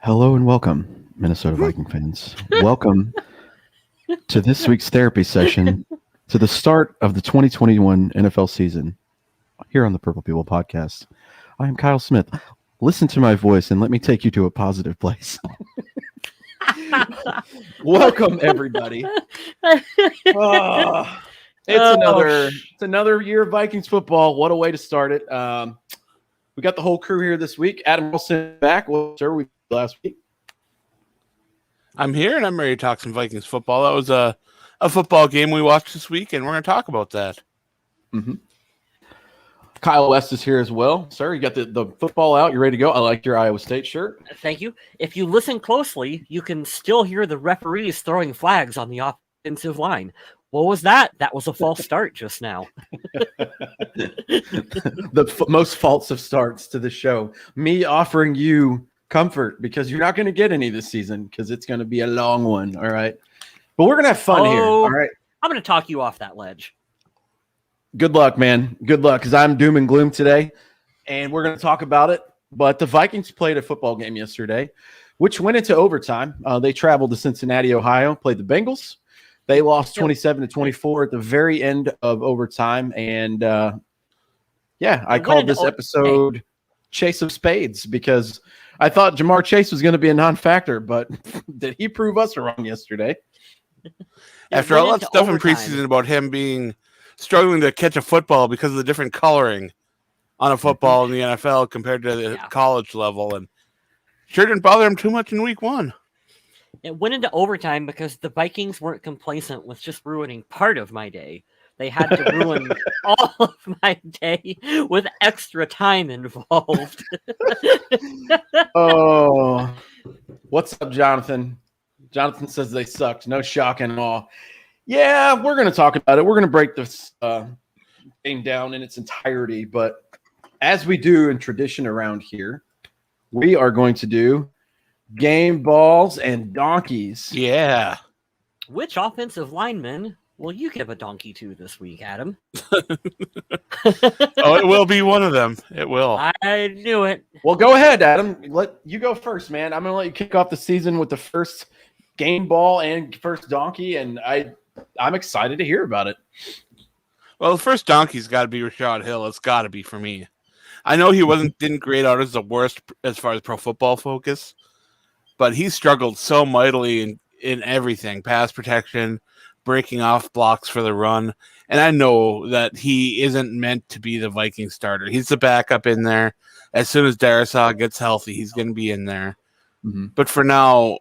Hello and welcome, Minnesota Viking fans. Welcome to this week's therapy session to the start of the 2021 NFL season here on the Purple People podcast. I am Kyle Smith. Listen to my voice and let me take you to a positive place. Welcome, everybody. It's another year of Vikings football. What a way to start it. We got the whole crew here this week. Adam Wilson back. Well, sir, we last week. I'm here and I'm ready to talk some Vikings football. That was a football game we watched this week, and we're going to talk about that. Mm-hmm. Kyle West is here as well. Sir, you got the football out. You ready to go? I like your Iowa State shirt. Thank you. If you listen closely, you can still hear the referees throwing flags on the offensive line. What was that? That was a false start just now. The most false of starts to the show. Me offering you comfort because you're not going to get any this season because it's going to be a long one. All right. But we're going to have fun here. All right. I'm going to talk you off that ledge. Good luck, man. Good luck because I'm doom and gloom today, and we're going to talk about it. But the Vikings played a football game yesterday, which went into overtime. They traveled to Cincinnati, Ohio, played the Bengals. They lost 27-24 at the very end of overtime. And, I called this episode Chase of Spades because I thought Jamar Chase was going to be a non-factor, but did he prove us wrong yesterday? After all that stuff in preseason about him struggling to catch a football because of the different coloring on a football in the NFL compared to the college level, and sure didn't bother him too much in week one. It went into overtime because the Vikings weren't complacent with just ruining part of my day. They had to ruin all of my day with extra time involved. Oh, what's up, Jonathan? Jonathan says they sucked. No shock and awe. Yeah, we're going to talk about it. We're going to break this game down in its entirety. But as we do in tradition around here, we are going to do game balls and donkeys. Yeah. Which offensive lineman will you give a donkey to this week, Adam? It will be one of them. It will. I knew it. Well, go ahead, Adam. Let you go first, man. I'm going to let you kick off the season with the first game ball and first donkey, and I'm excited to hear about it. Well, the first donkey's got to be Rashad Hill. It's got to be for me. I know he didn't grade out as the worst as far as Pro Football Focus, but he struggled so mightily in everything: pass protection, breaking off blocks for the run. And I know that he isn't meant to be the Viking starter. He's the backup in there. As soon as Darisaw gets healthy, he's going to be in there. Mm-hmm. But for now,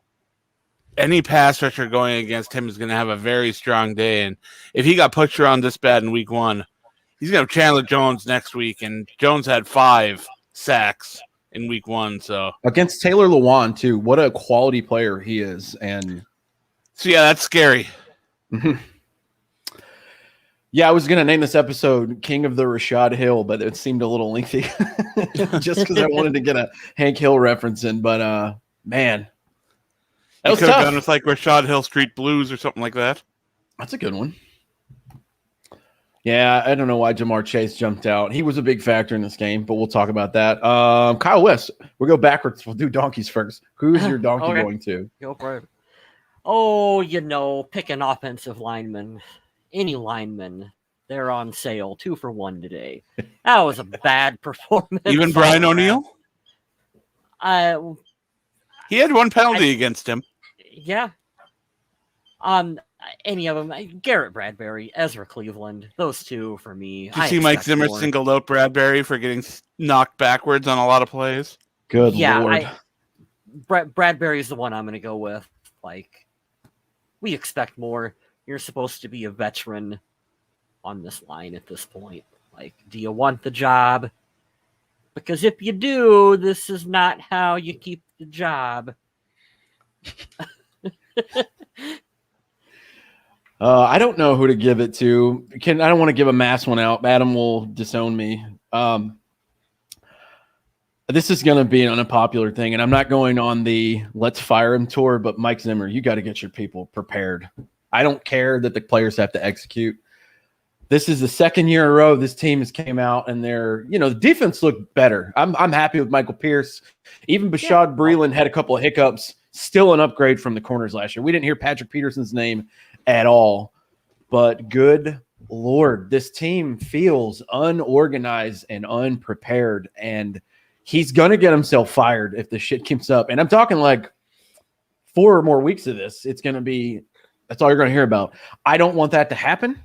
any pass rusher going against him is going to have a very strong day. And if he got pushed around this bad in week one, he's going to have Chandler Jones next week. And Jones had 5 sacks in week one. So against Taylor Lewan, too. What a quality player he is. And so, yeah, that's scary. Mm-hmm. Yeah, I was going to name this episode King of the Rashad Hill, but it seemed a little lengthy just because I wanted to get a Hank Hill reference in. But, man, that was tough. Done with like Rashad Hill Street Blues or something like that. That's a good one. Yeah, I don't know why Jamar Chase jumped out. He was a big factor in this game, but we'll talk about that. Kyle West, we'll go backwards. We'll do donkeys first. Who's your donkey going to? Go for it. Oh, pick an offensive lineman. Any lineman. They're on sale. 2 for $1 today. That was a bad performance. Even Brian O'Neill? He had 1 penalty against him. Yeah. Any of them. Garrett Bradbury, Ezra Cleveland. Those 2 for me. Did you see Mike Zimmer singled out Bradbury for getting knocked backwards on a lot of plays? Good Lord. Bradbury's the one I'm going to go with. We expect more. You're supposed to be a veteran on this line at this point. Do you want the job? Because if you do, this is not how you keep the job. I don't know who to give it to. I don't want to give a mass one out. Adam will disown me. This is going to be an unpopular thing, and I'm not going on the let's fire him tour, but Mike Zimmer, you got to get your people prepared. I don't care that the players have to execute. This is the second year in a row this team has came out and the defense looked better. I'm happy with Michael Pierce. Even Bashad Breeland had a couple of hiccups. Still an upgrade from the corners last year. We didn't hear Patrick Peterson's name at all. But good Lord, this team feels unorganized and unprepared. And he's going to get himself fired if this shit keeps up. And I'm talking like 4 more weeks of this. It's going to be – that's all you're going to hear about. I don't want that to happen.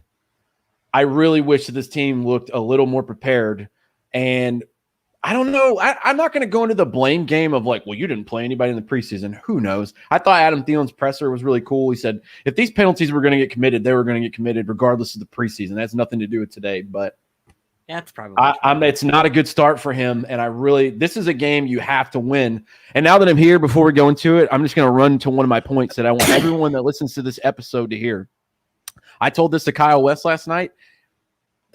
I really wish that this team looked a little more prepared. And I don't know. I'm not going to go into the blame game of like, well, you didn't play anybody in the preseason. Who knows? I thought Adam Thielen's presser was really cool. He said if these penalties were going to get committed, they were going to get committed regardless of the preseason. That's nothing to do with today. But that's probably it's not a good start for him. And this is a game you have to win. And now that I'm here, before we go into it, I'm just going to run to one of my points that I want everyone that listens to this episode to hear. I told this to Kyle West last night.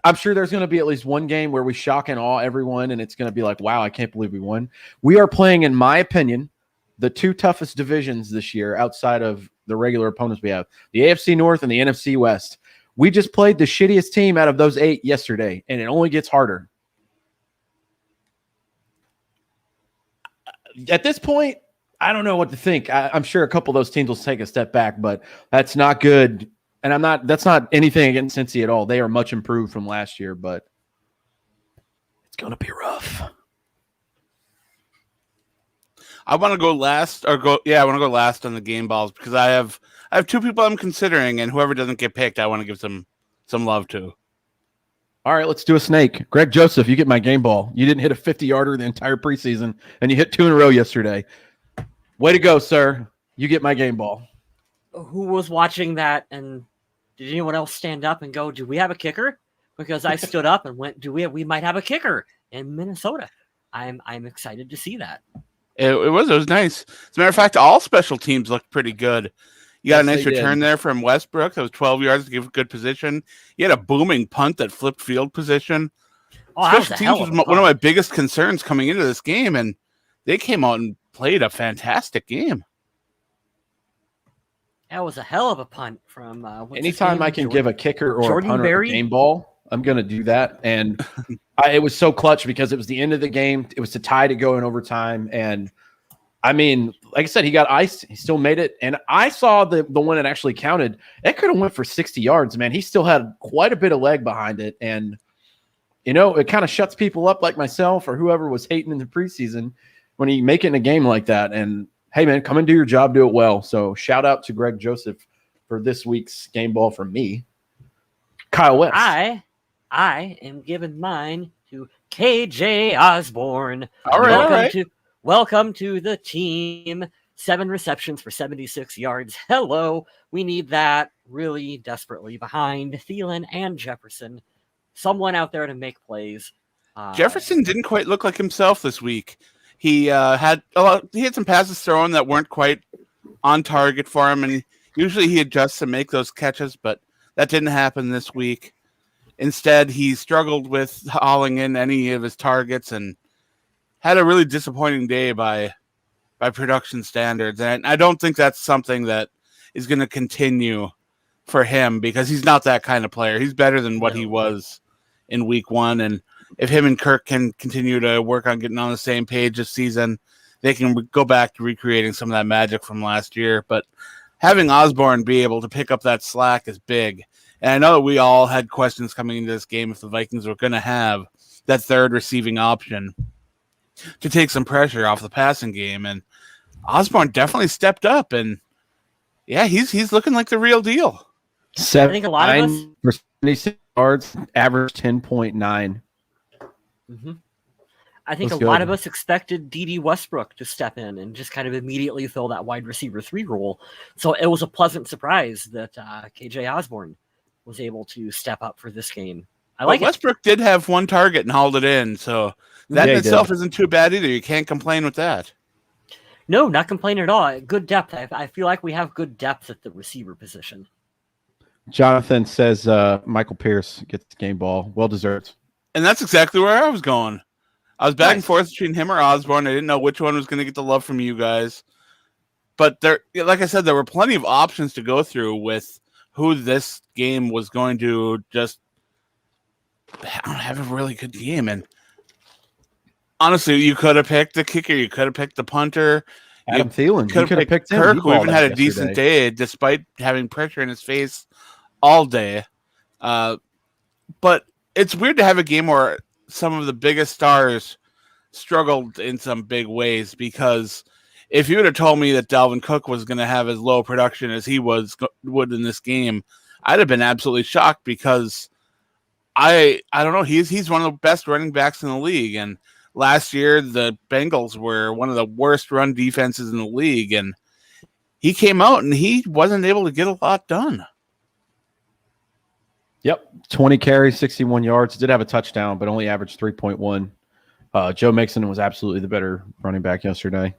I'm sure there's going to be at least one game where we shock and awe everyone, and it's going to be like, wow, I can't believe we won. We are playing, in my opinion, the 2 toughest divisions this year outside of the regular opponents we have, the AFC North and the NFC West. We just played the shittiest team out of those 8 yesterday, and it only gets harder. At this point, I don't know what to think. I'm sure a couple of those teams will take a step back, but that's not good. And that's not anything against Cincy at all. They are much improved from last year, but it's going to be rough. I want to go last I want to go last on the game balls because I have 2 people I'm considering, and whoever doesn't get picked, I want to give some love to. All right, let's do a snake. Greg Joseph, you get my game ball. You didn't hit a 50-yarder the entire preseason, and you hit 2 in a row yesterday. Way to go, sir. You get my game ball. Who was watching that, and did anyone else stand up and go, do we have a kicker? Because I stood up and went, we might have a kicker in Minnesota. I'm excited to see that. It was nice. As a matter of fact, all special teams looked pretty good. You got a nice return there from Westbrook. That was 12 yards to give good position. You had a booming punt that flipped field position. Special teams was one of my biggest concerns coming into this game, and they came out and played a fantastic game. That was a hell of a punt from anytime I can give a kicker or a punter a game ball, I'm going to do that. And it was so clutch because it was the end of the game. It was to tie to go in overtime. And I mean, like I said, he got iced. He still made it. And I saw the one that actually counted. It could have went for 60 yards, man. He still had quite a bit of leg behind it. And, it kind of shuts people up like myself or whoever was hating in the preseason when you make it in a game like that. And, hey, man, come and do your job, do it well. So shout out to Greg Joseph for this week's game ball from me. Kyle West. I am giving mine to KJ Osborne. All right. Welcome to the team. 7 receptions for 76 yards. Hello. We need that really desperately behind Thielen and Jefferson. Someone out there to make plays. Jefferson didn't quite look like himself this week. He had some passes thrown that weren't quite on target for him, and usually he adjusts to make those catches, but that didn't happen this week. Instead, he struggled with hauling in any of his targets and had a really disappointing day by production standards. And I don't think that's something that is going to continue for him because he's not that kind of player. He's better than what he was in week 1, and if him and Kirk can continue to work on getting on the same page this season, they can go back to recreating some of that magic from last year. But having Osborne be able to pick up that slack is big. And I know that we all had questions coming into this game if the Vikings were going to have that third receiving option to take some pressure off the passing game. And Osborne definitely stepped up. And, yeah, he's looking like the real deal. 7 I think a lot of us for 76 yards, average 10.9. Mm-hmm. I think a lot of us expected D.D. Westbrook to step in and just kind of immediately fill that wide receiver 3 role. So it was a pleasant surprise that KJ Osborne was able to step up for this game. Westbrook did have 1 target and hauled it in, so that in itself isn't too bad either. You can't complain with that. No, not complaining at all. Good depth. I feel like we have good depth at the receiver position. Jonathan says Michael Pierce gets the game ball. Well deserved. And that's exactly where I was going. I was back and forth between him or Osborne. I didn't know which one was going to get the love from you guys. But there, like I said, there were plenty of options to go through with who this game was going to just have a really good game. And honestly, you could have picked the kicker, you could have picked the punter, Adam Thielen. You could have picked him. Kirk, He who even balled had out a decent yesterday. day despite having pressure in his face all day. But it's weird to have a game where some of the biggest stars struggled in some big ways, because if you would have told me that Dalvin Cook was going to have as low production as he would in this game, I'd have been absolutely shocked, because I don't know, he's one of the best running backs in the league, and last year the Bengals were one of the worst run defenses in the league, and he came out and he wasn't able to get a lot done. Yep, 20 carries, 61 yards. Did have a touchdown, but only averaged 3.1. Joe Mixon was absolutely the better running back yesterday.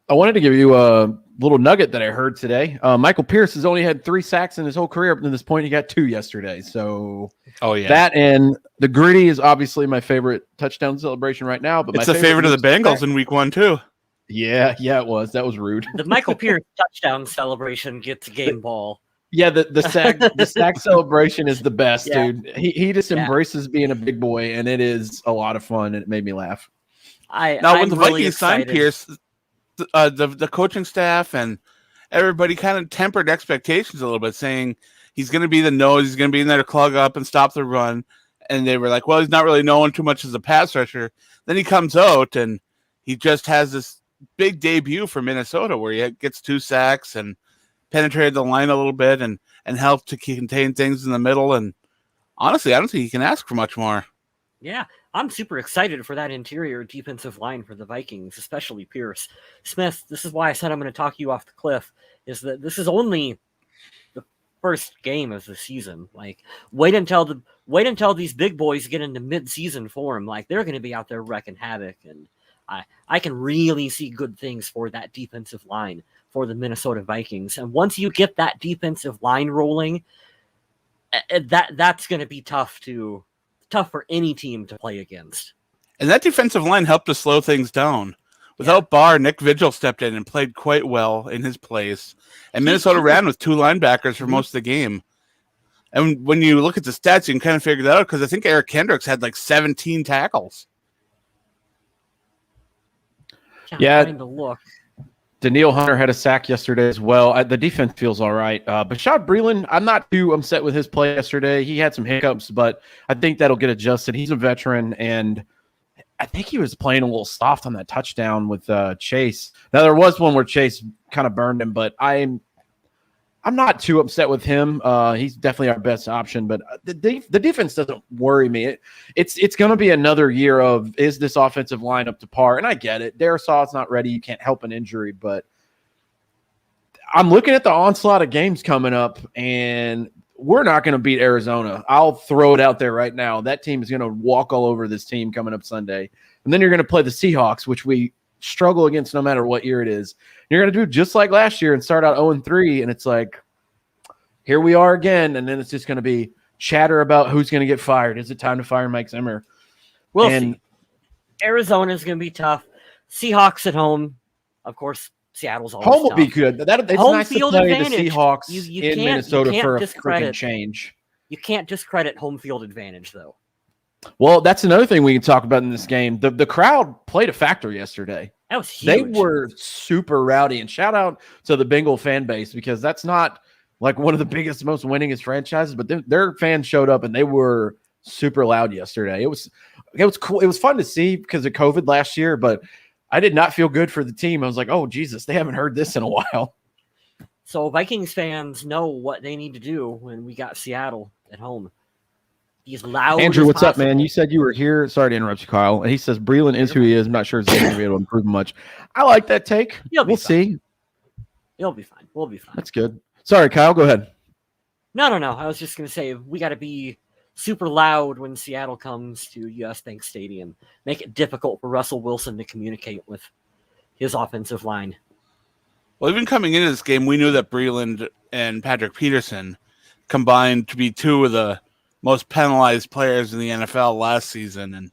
I wanted to give you a little nugget that I heard today. Michael Pierce has only had 3 sacks in his whole career up to this point. He got 2 yesterday. So that and the gritty is obviously my favorite touchdown celebration right now. But it's the favorite of the Bengals in week 1 too. Yeah, it was. That was rude. The Michael Pierce touchdown celebration gets a game ball. Yeah, the sack celebration is the best, dude. He just embraces being a big boy, and it is a lot of fun, and it made me laugh. When the Vikings signed Pierce, the coaching staff and everybody kind of tempered expectations a little bit, saying he's going to be the nose, he's going to be in there to clog up and stop the run. And they were like, well, he's not really known too much as a pass rusher. Then he comes out and he just has this big debut for Minnesota where he gets 2 sacks and penetrated the line a little bit and helped to contain things in the middle. And honestly, I don't think he can ask for much more. Yeah, I'm super excited for that interior defensive line for the Vikings, especially Pierce. Smith, this is why I said I'm going to talk you off the cliff, is that this is only the first game of the season. Like, wait until these big boys get into mid-season form. Like, they're going to be out there wrecking havoc, and I can really see good things for that defensive line for the Minnesota Vikings. And once you get that defensive line rolling, that's going to be tough for any team to play against. And that defensive line helped to slow things down. Without Barr, Nick Vigil stepped in and played quite well in his place. And Minnesota ran with 2 linebackers for most of the game. And when you look at the stats, you can kind of figure that out, because I think Eric Kendricks had like 17 tackles. Trying to look. Daniil Hunter had a sack yesterday as well. The defense feels all right. Bashad Breeland, I'm not too upset with his play yesterday. He had some hiccups, but I think that'll get adjusted. He's a veteran, and I think he was playing a little soft on that touchdown with Chase. Now, there was one where Chase kind of burned him, but I'm not too upset with him. He's definitely our best option, but the defense doesn't worry me. It's going to be another year of, is this offensive line up to par? And I get it. Darrisaw's not ready. You can't help an injury, but I'm looking at the onslaught of games coming up, and we're not going to beat Arizona. I'll throw it out there right now. That team is going to walk all over this team coming up Sunday. And then you're going to play the Seahawks, which we struggle against no matter what year it is. You're going to do just like last year and start out 0-3, and it's like, here we are again, and then it's just going to be chatter about who's going to get fired. Is it time to fire Mike Zimmer? We'll see. Arizona's going to be tough. Seahawks at home. Of course, Seattle's always home will tough. be good. It's home nice field to play advantage. the Seahawks in Minnesota for a freaking change. You can't discredit home field advantage, though. Well, that's another thing we can talk about in this game. The crowd played a factor yesterday. That was huge. They were super rowdy, and shout out to the Bengal fan base, because that's not like one of the biggest, most winningest franchises, but their fans showed up and they were super loud yesterday. It was cool. It was fun to see because of COVID last year, but I did not feel good for the team. I was like, oh, Jesus, they haven't heard this in a while. So Vikings fans know what they need to do when we got Seattle at home. He's loud. Andrew, what's up, man? You said you were here. Sorry to interrupt you, Kyle. And he says Breeland is who he is. I'm not sure he's going to be able to improve much. I like that take. We'll see. He'll be fine. We'll be fine. That's good. Sorry, Kyle. Go ahead. No. I was just going to say we got to be super loud when Seattle comes to US Bank Stadium. Make it difficult for Russell Wilson to communicate with his offensive line. Well, even coming into this game, we knew that Breeland and Patrick Peterson combined to be 2 of the most penalized players in the NFL last season. And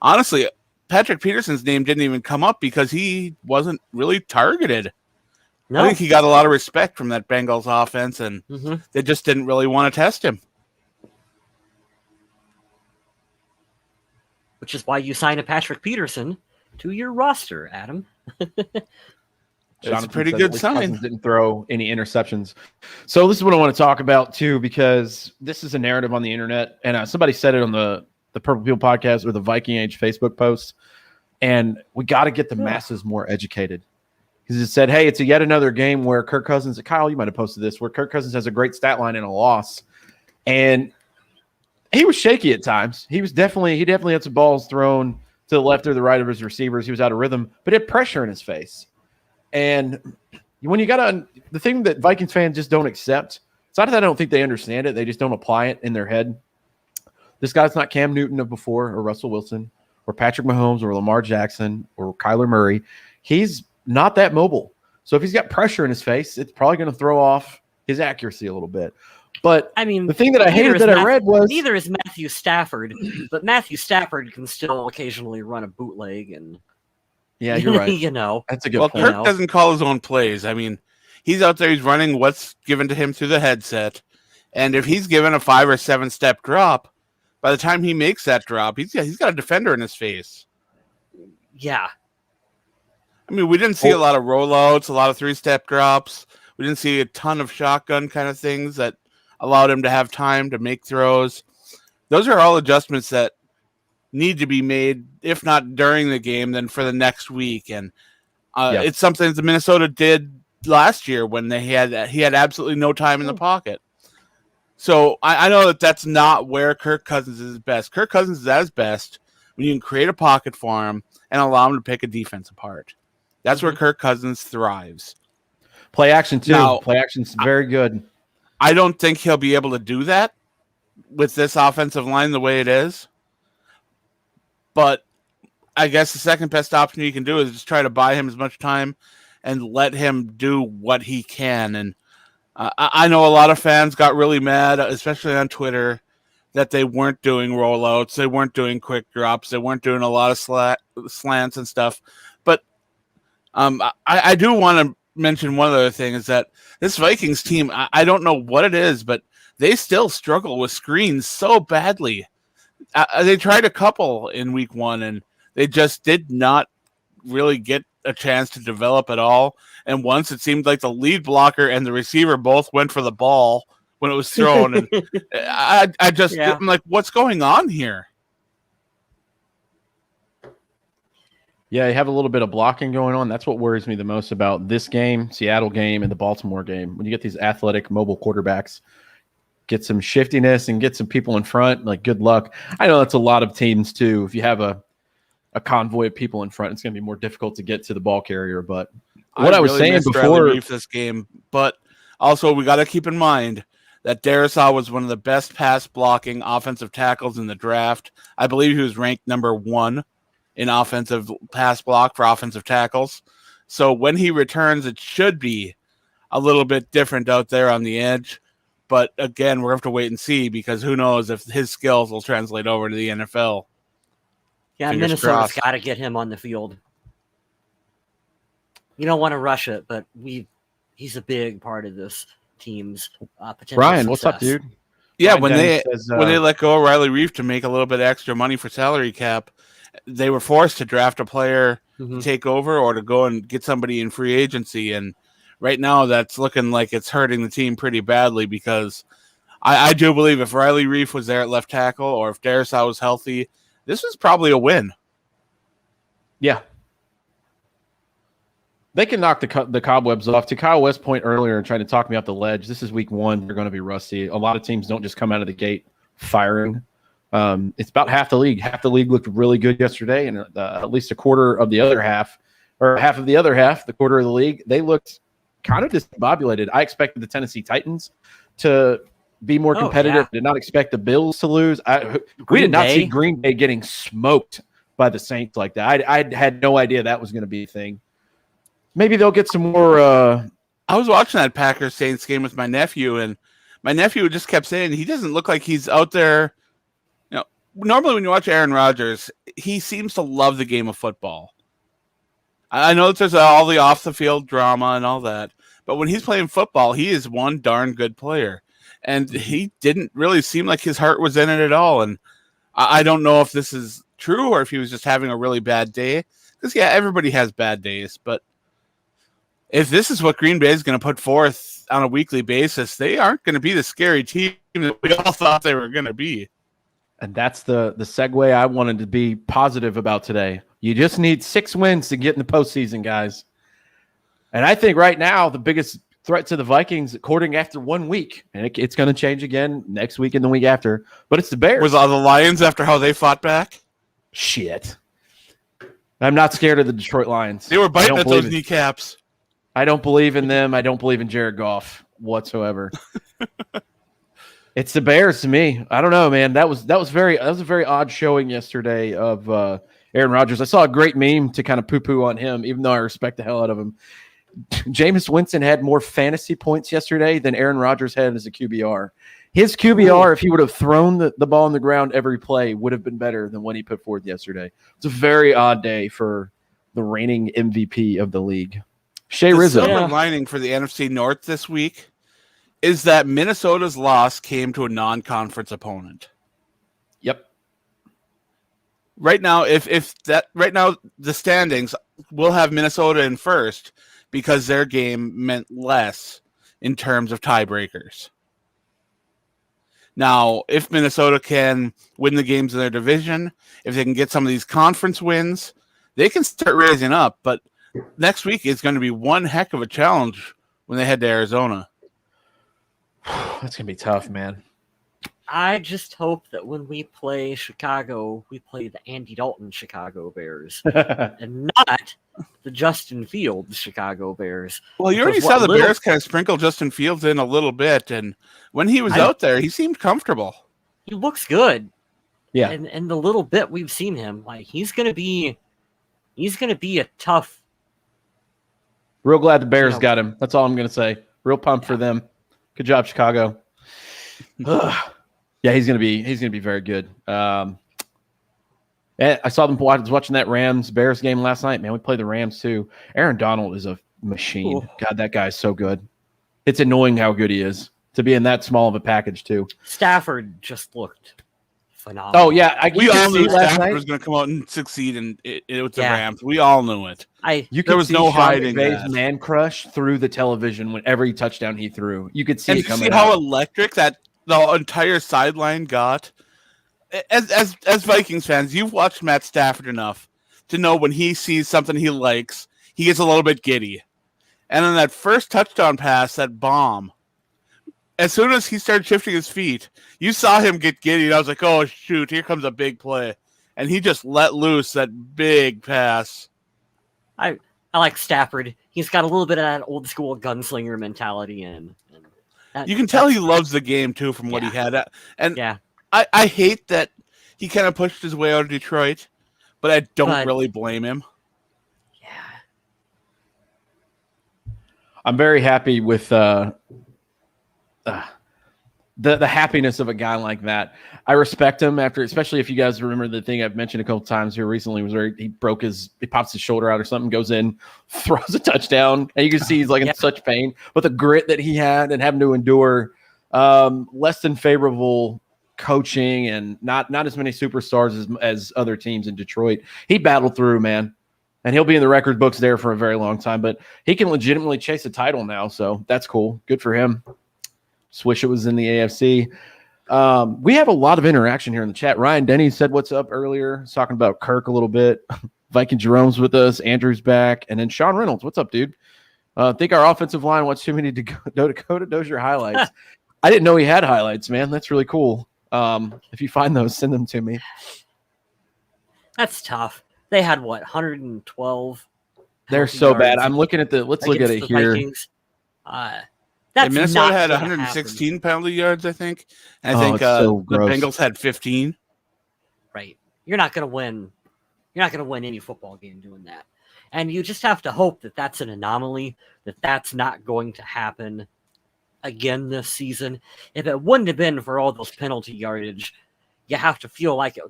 honestly, Patrick Peterson's name didn't even come up because he wasn't really targeted. I think he got a lot of respect from that Bengals offense, and they just didn't really want to test him. which is why you sign a Patrick Peterson to your roster, Adam. It's a pretty said good at least sign. Cousins didn't throw any interceptions. So this is what I want to talk about too, because this is a narrative on the internet, and somebody said it on the Purple People podcast or the Viking Age Facebook post, and we got to get the masses more educated. Because it said, hey, it's yet another game where Kirk Cousins, Kyle, you might have posted this, where Kirk Cousins has a great stat line in a loss, and he was shaky at times. He definitely had some balls thrown to the left or the right of his receivers. He was out of rhythm, but he had pressure in his face. And when you the thing that Vikings fans just don't accept, it's not that I don't think they understand it. They just don't apply it in their head. This guy's not Cam Newton of before, or Russell Wilson, or Patrick Mahomes, or Lamar Jackson, or Kyler Murray. He's not that mobile. So if he's got pressure in his face, it's probably going to throw off his accuracy a little bit. But I mean, the thing that I hated that I read was neither is Matthew Stafford, but Matthew Stafford can still occasionally run a bootleg, and yeah, you're right. you know, That's a good Well, point. Kirk doesn't call his own plays. I mean, he's out there, he's running what's given to him through the headset. And if he's given a 5 or 7 step drop, by the time he makes that drop, he's got a defender in his face. Yeah. I mean, we didn't see a lot of rollouts, a lot of 3-step drops. We didn't see a ton of shotgun kind of things that allowed him to have time to make throws. Those are all adjustments that need to be made, if not during the game, then for the next week. And it's something that Minnesota did last year when he had absolutely no time in the pocket. So I know that's not where Kirk Cousins is best. Kirk Cousins is at his best when you can create a pocket for him and allow him to pick a defense apart. That's where Kirk Cousins thrives. Play action too. Now, Play action's very good. I don't think he'll be able to do that with this offensive line the way it is. But I guess the second best option you can do is just try to buy him as much time and let him do what he can. And I know a lot of fans got really mad, especially on Twitter, that they weren't doing rollouts, they weren't doing quick drops, they weren't doing a lot of slants and stuff. But I do want to mention one other thing, is that this Vikings team, I don't know what it is, but they still struggle with screens so badly. They tried a couple in week 1, and they just did not really get a chance to develop at all. And once it seemed like the lead blocker and the receiver both went for the ball when it was thrown. And I'm like, what's going on here? Yeah, you have a little bit of blocking going on. That's what worries me the most about this game, Seattle game, and the Baltimore game. When you get these athletic, mobile quarterbacks, get some shiftiness and get some people in front, like, good luck. I know that's a lot of teams too. If you have a convoy of people in front, it's going to be more difficult to get to the ball carrier. But what I was really saying before this game, but also we got to keep in mind that Darisaw was one of the best pass blocking offensive tackles in the draft. I believe he was ranked number 1 in offensive pass block for offensive tackles. So when he returns, it should be a little bit different out there on the edge. But again, we're going to have to wait and see, because who knows if his skills will translate over to the NFL. Yeah, Fingers Minnesota's crossed. got to get him on the field. You don't want to rush it, but he's a big part of this team's potential Brian, success. what's up, dude? Yeah, Brian when they let go of Riley Reef to make a little bit extra money for salary cap, they were forced to draft a player to take over or to go and get somebody in free agency. And right now that's looking like it's hurting the team pretty badly, because I do believe if Riley Reef was there at left tackle, or if Darisaw was healthy, this was probably a win. Yeah. They can knock the cobwebs off. To Kyle West's point earlier, trying to talk me off the ledge, this is week 1. They're going to be rusty. A lot of teams don't just come out of the gate firing. It's about half the league. Half the league looked really good yesterday, and at least a quarter of the other half, or half of the other half, the quarter of the league, they looked kind of discombobulated. I expected the Tennessee Titans to be more competitive. Yeah. Did not expect the Bills to lose. We did not see Green Bay getting smoked by the Saints like that. I had no idea that was going to be a thing. Maybe they'll get some more. I was watching that Packers Saints game with my nephew, and my nephew just kept saying he doesn't look like he's out there. You know, normally when you watch Aaron Rodgers, he seems to love the game of football. I know that there's all the off the field drama and all that, but when he's playing football, he is one darn good player. And he didn't really seem like his heart was in it at all. And I don't know if this is true or if he was just having a really bad day. Because, yeah, everybody has bad days. But if this is what Green Bay is going to put forth on a weekly basis, they aren't going to be the scary team that we all thought they were going to be. And that's the segue I wanted to be positive about today. You just need 6 wins to get in the postseason, guys. And I think right now the biggest threat to the Vikings, according after 1 week, and it's going to change again next week and the week after, but it's the Bears. Was all the Lions after how they fought back? Shit. I'm not scared of the Detroit Lions. They were biting at those kneecaps. I don't believe in them. I don't believe in Jared Goff whatsoever. It's the Bears to me. I don't know, man. That was a very odd showing yesterday of Aaron Rodgers. I saw a great meme to kind of poo-poo on him, even though I respect the hell out of him. Jameis Winston had more fantasy points yesterday than Aaron Rodgers had as a QBR. His QBR, if he would have thrown the ball on the ground every play, would have been better than what he put forth yesterday. It's a very odd day for the reigning MVP of the league. Shea Rizzo. The silver lining for the NFC North this week is that Minnesota's loss came to a non-conference opponent. Yep. Right now, the standings will have Minnesota in first because their game meant less in terms of tiebreakers. Now, if Minnesota can win the games in their division, if they can get some of these conference wins, they can start raising up. But next week is going to be one heck of a challenge when they head to Arizona. That's going to be tough, man. I just hope that when we play Chicago, we play the Andy Dalton Chicago Bears and not the Justin Fields Chicago Bears. Well, you already saw the Bears kind of sprinkle Justin Fields in a little bit, and when he was out there, he seemed comfortable. He looks good. Yeah. And the little bit we've seen him, like he's gonna be a tough. Real glad the Bears got him. That's all I'm gonna say. Real pumped for them. Good job, Chicago. Yeah, he's gonna be very good. And I saw them watching that Rams Bears game last night. Man, we played the Rams too. Aaron Donald is a machine. Ooh. God, that guy's so good. It's annoying how good he is to be in that small of a package too. Stafford just looked phenomenal. Oh yeah, we all knew Stafford was going to come out and succeed, and it was the Rams. We all knew it. There was no hiding that. Man crush through the television when every touchdown he threw. You could see and it coming. See how electric that the entire sideline got. As Vikings fans, you've watched Matt Stafford enough to know when he sees something he likes, he gets a little bit giddy. And on that first touchdown pass, that bomb, as soon as he started shifting his feet, you saw him get giddy. And I was like, oh, shoot, here comes a big play. And he just let loose that big pass. I like Stafford. He's got a little bit of that old school gunslinger mentality in. You can tell he loves the game, too, from what he had. And I hate that he kind of pushed his way out of Detroit, but I don't really blame him. Yeah. I'm very happy with the happiness of a guy like that. I respect him especially if you guys remember the thing I've mentioned a couple times here recently was where he pops his shoulder out or something, goes in, throws a touchdown, and you can see he's like in such pain. But the grit that he had and having to endure less than favorable coaching and not as many superstars as other teams in Detroit, he battled through, man. And he'll be in the record books there for a very long time, but he can legitimately chase a title now, so that's cool. Good for him. Just wish it was in the AFC. We have a lot of interaction here in the chat. Ryan Denny said what's up earlier. He's talking about Kirk a little bit. Viking Jerome's with us. Andrew's back. And then Sean Reynolds. What's up, dude? Think our offensive line watched too many Dakota Dozier highlights. I didn't know he had highlights, man. That's really cool. If you find those, send them to me. That's tough. They had 112. They're so bad. I'm looking at let's look at it here. Vikings. Minnesota had 116 penalty yards, I think. And I think the Bengals had 15. Right. You're not going to win. You're not going to win any football game doing that. And you just have to hope that that's an anomaly, that's not going to happen again this season. If it wouldn't have been for all those penalty yardage, you have to feel like it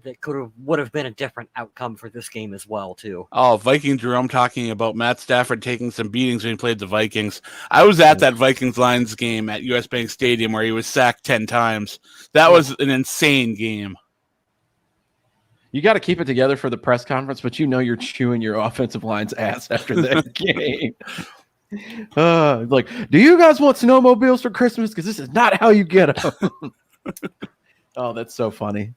would have been a different outcome for this game as well, too. Oh, Viking Jerome talking about Matt Stafford taking some beatings when he played the Vikings. I was at that Vikings-Lions game at US Bank Stadium where he was sacked 10 times. That was an insane game. You got to keep it together for the press conference, but you're chewing your offensive line's ass after that game. Like, do you guys want snowmobiles for Christmas? Because this is not how you get them. Oh, that's so funny.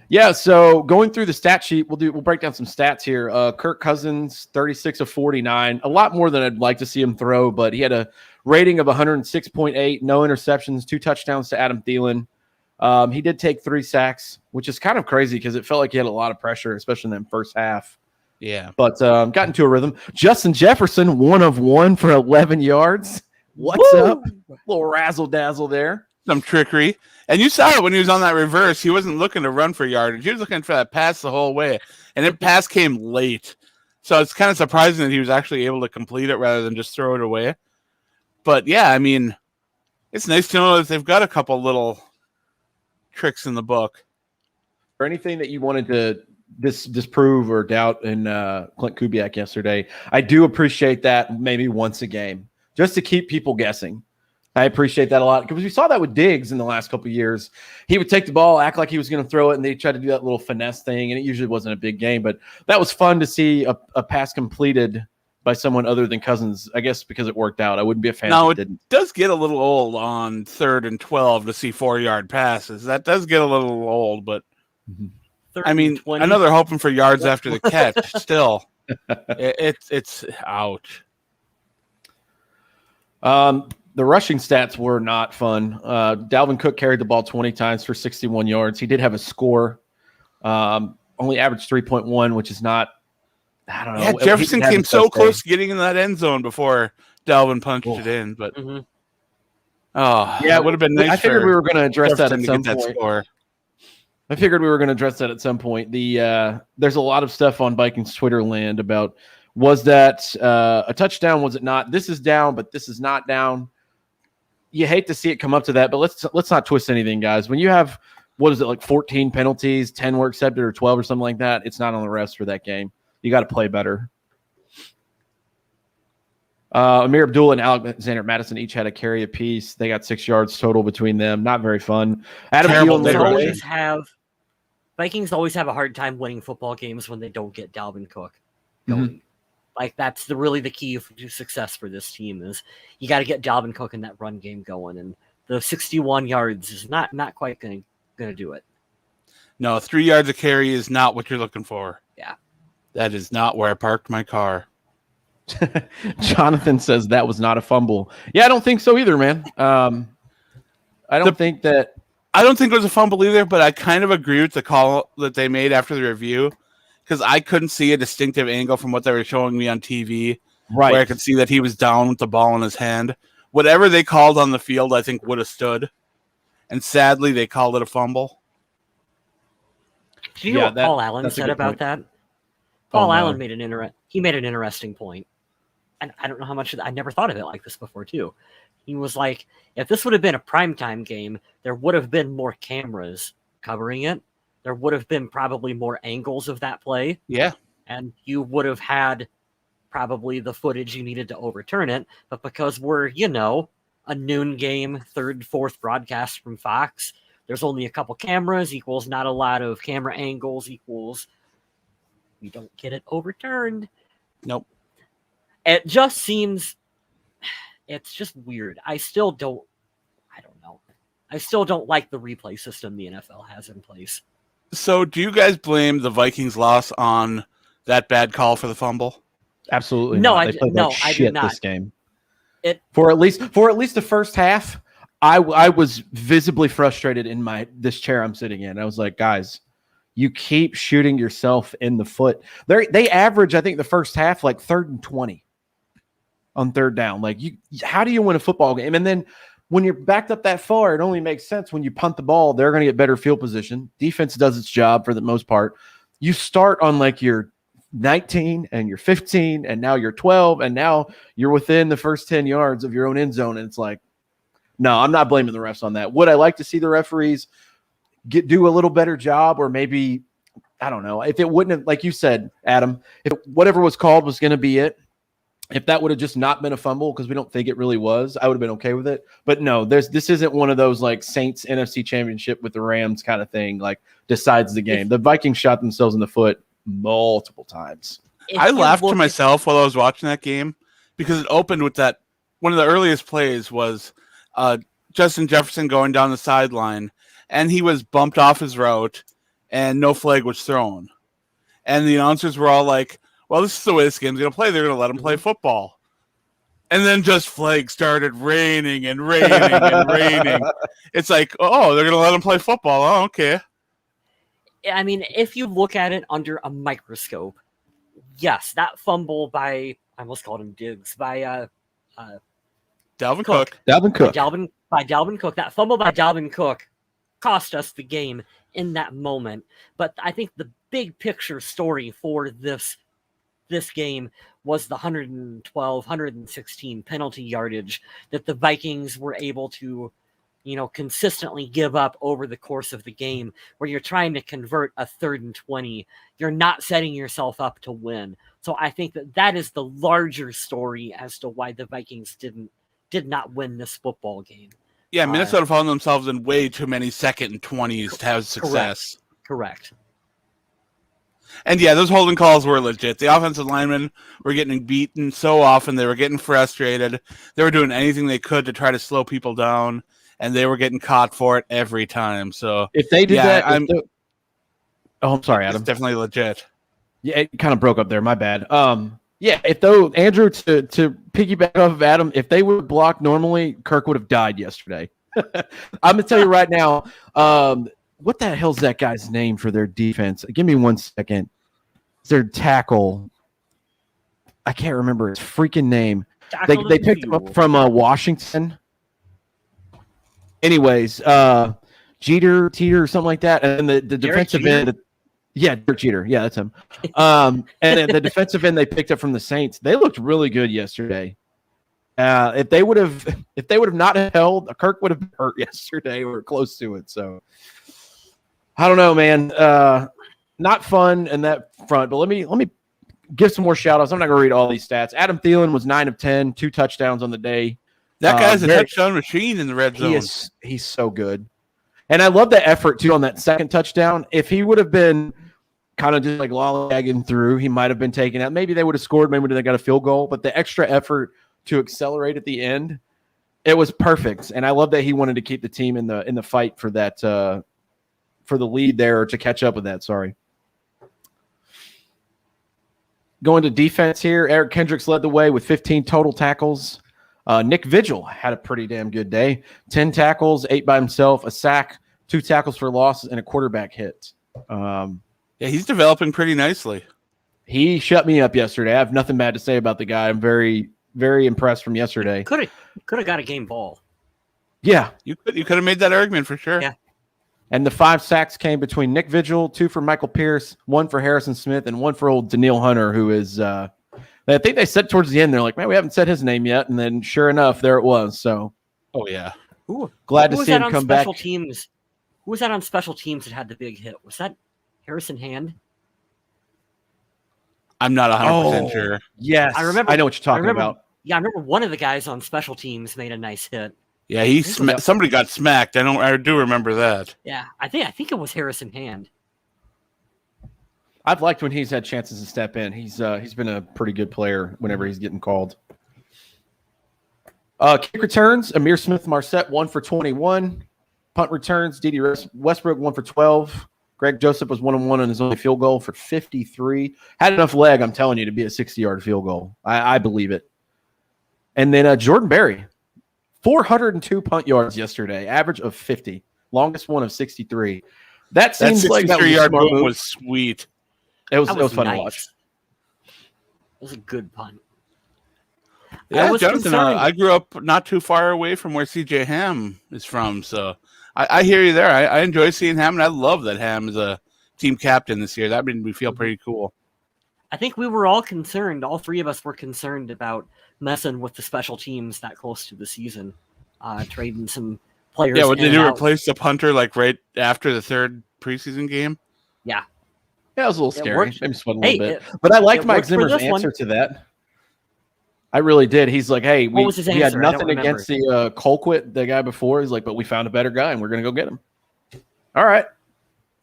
Yeah, so going through the stat sheet, we'll break down some stats here. Kirk Cousins, 36 of 49, a lot more than I'd like to see him throw, but he had a rating of 106.8, no interceptions, 2 touchdowns to Adam Thielen. He did take 3 sacks, which is kind of crazy because it felt like he had a lot of pressure, especially in that first half. Yeah. But got into a rhythm. Justin Jefferson, 1 of 1 for 11 yards. What's up? Little razzle-dazzle there. Some trickery. And you saw it when he was on that reverse. He wasn't looking to run for yardage. He was looking for that pass the whole way. And that pass came late. So it's kind of surprising that he was actually able to complete it rather than just throw it away. But, yeah, I mean, it's nice to know that they've got a couple little tricks in the book. Or anything that you wanted to disprove or doubt in Clint Kubiak yesterday, I do appreciate that maybe once a game, just to keep people guessing. I appreciate that a lot because we saw that with Diggs in the last couple of years. He would take the ball, act like he was going to throw it, and they tried to do that little finesse thing, and it usually wasn't a big game. But that was fun to see a pass completed by someone other than Cousins, I guess, because it worked out. I wouldn't be a fan now, if it didn't. Does get a little old on 3rd and 12 to see 4-yard passes. That does get a little old, but I mean, I know they're hoping for yards after the catch. Still, it's ouch. The rushing stats were not fun. Dalvin Cook carried the ball 20 times for 61 yards. He did have a score, only averaged 3.1, which is not, I don't know. Yeah, Jefferson came so close to getting in that end zone before Dalvin punched it in. But, yeah, it would have been nice. I figured we were going to address that at Jefferson some point. Score. I figured we were going to address that at some point. There's a lot of stuff on Vikings Twitter land about, was that a touchdown? Was it not? This is down, but this is not down. You hate to see it come up to that, but let's not twist anything, guys. When you have, what is it, like 14 penalties, 10 were accepted, or 12 or something like that, it's not on the refs for that game. You got to play better. Amir Abdullah and Alexander Madison each had a carry apiece. They got 6 yards total between them. Not very fun. Vikings always have a hard time winning football games when they don't get Dalvin Cook going. Mm-hmm. Like, that's really the key to success for this team is you got to get Dalvin Cook in that run game going, and the 61 yards is not quite going to do it. No, 3 yards of carry is not what you're looking for. Yeah. That is not where I parked my car. Jonathan says that was not a fumble. Yeah, I don't think so either, man. I don't think it was a fumble either, but I kind of agree with the call that they made after the review. Because I couldn't see a distinctive angle from what they were showing me on TV, right? Where I could see that he was down with the ball in his hand. Whatever they called on the field, I think would have stood. And sadly, they called it a fumble. Do you know what Paul Allen said about that? Paul Allen made an interesting point, and I don't know how much I never thought of it like this before too. He was like, if this would have been a primetime game, there would have been more cameras covering it. There would have been probably more angles of that play. Yeah. And you would have had probably the footage you needed to overturn it. But because we're, a noon game, 3rd, 4th broadcast from Fox, there's only a couple cameras, equals not a lot of camera angles, equals we don't get it overturned. Nope. It just seems, it's just weird. I still don't like the replay system the NFL has in place. So do you guys blame the Vikings loss on that bad call for the fumble? Absolutely no, not. I did not. This game. For at least the first half, I was visibly frustrated in this chair I'm sitting in. I was like, guys, you keep shooting yourself in the foot. They average, I think, the first half like 3rd and 20 on 3rd down. Like, how do you win a football game? And then when you're backed up that far, it only makes sense when you punt the ball. They're going to get better field position. Defense does its job for the most part. You start on like your 19 and you're 15 and now you're 12 and now you're within the first 10 yards of your own end zone. And it's like, no, I'm not blaming the refs on that. Would I like to see the referees do a little better job, or maybe, I don't know, if it wouldn't have, like you said, Adam, if whatever was called was going to be it, If that would have just not been a fumble, because we don't think it really was, I would have been okay with it. But no, this isn't one of those like Saints NFC Championship with the Rams kind of thing, like decides the game. The Vikings shot themselves in the foot multiple times. I laughed to myself while I was watching that game because it opened with that. One of the earliest plays was Justin Jefferson going down the sideline, and he was bumped off his route, and no flag was thrown. And the announcers were all like, well, this is the way this game's going to play. They're going to let him play football. And then just flags started raining and raining and raining. It's like, oh, they're going to let him play football. Oh, okay. I mean, if you look at it under a microscope, yes, that fumble by, I almost called him Diggs, by Dalvin Cook. By Dalvin Cook. That fumble by Dalvin Cook cost us the game in that moment. But I think the big picture story for this game was the 112, 116 penalty yardage that the Vikings were able to, consistently give up over the course of the game, where you're trying to convert a 3rd and 20. You're not setting yourself up to win. So I think that is the larger story as to why the Vikings did not win this football game. Yeah, Minnesota found themselves in way too many 2nd and 20s to have success. Correct. And yeah, those holding calls were legit. The offensive linemen were getting beaten so often. They were getting frustrated. They were doing anything they could to try to slow people down, and they were getting caught for it every time. So if they did that, I'm sorry, Adam. It's definitely legit. Yeah, it kind of broke up there. My bad. Yeah, Andrew, to piggyback off of Adam, if they would have blocked normally, Kirk would have died yesterday. I'm gonna tell you right now. What the hell's that guy's name for their defense? Give me 1 second. It's their tackle. I can't remember his freaking name. They picked him up from Washington. Anyways, Jeter, something like that. And the defensive end. Yeah, Derek Jeter. Yeah, that's him. And the defensive end they picked up from the Saints, they looked really good yesterday. If they would have not held, Kirk would have been hurt yesterday or close to it. So I don't know, man. Not fun in that front, but let me give some more shout outs. I'm not going to read all these stats. Adam Thielen was 9 of 10, 2 touchdowns on the day. That guy's a touchdown machine in the red zone. He's so good. And I love the effort, too, on that second touchdown. If he would have been kind of just like lollygagging through, he might have been taken out. Maybe they would have scored. Maybe they got a field goal. But the extra effort to accelerate at the end, it was perfect. And I love that he wanted to keep the team in the fight for that for the lead there, or to catch up with that. Sorry. Going to defense here, Eric Kendricks led the way with 15 total tackles. Nick Vigil had a pretty damn good day. 10 tackles, 8 by himself, a sack, 2 tackles for loss, and a quarterback hit. Yeah, he's developing pretty nicely. He shut me up yesterday. I have nothing bad to say about the guy. I'm very, very impressed from yesterday. Could have got a game ball. Yeah. You could have made that argument for sure. Yeah. And the 5 sacks came between Nick Vigil, 2 for Michael Pierce, 1 for Harrison Smith, and 1 for old Daniil Hunter, who is I think they said towards the end, they're like, man, we haven't said his name yet. And then sure enough, there it was. So, oh, yeah. Glad to see him come back. Teams? Who was that on special teams that had the big hit? Was that Harrison Hand? I'm not 100% sure. Yes. I know what you're talking about. Yeah, I remember one of the guys on special teams made a nice hit. Yeah, somebody got smacked. I do remember that. Yeah, I think it was Harrison Hand. I've liked when he's had chances to step in. He's been a pretty good player whenever he's getting called. Kick returns, Amir Smith-Marset, 1 for 21. Punt returns, D.D. Westbrook, 1 for 12. Greg Joseph was 1-1 on his only field goal for 53. Had enough leg, I'm telling you, to be a 60-yard field goal. I believe it. And then Jordan Berry, 402 punt yards yesterday, average of 50. Longest one of 63. That seems like that 63-yard move was sweet. It was fun to watch. It was a good punt. Yeah, Jonathan, I grew up not too far away from where CJ Ham is from, so I hear you there. I enjoy seeing Ham, and I love that Ham is a team captain this year. That made me feel pretty cool. I think we were all concerned. All 3 of us were concerned about messing with the special teams that close to the season, trading some players. Yeah, what did they do? Replace the punter like right after the 3rd preseason game? Yeah. Yeah, it was a little scary. Maybe sweat a little bit. But I liked Mike Zimmer's answer to that. I really did. He's like, hey, What was his we had answer? I don't nothing remember. against the Colquitt, the guy before. He's like, but we found a better guy, and we're going to go get him. All right.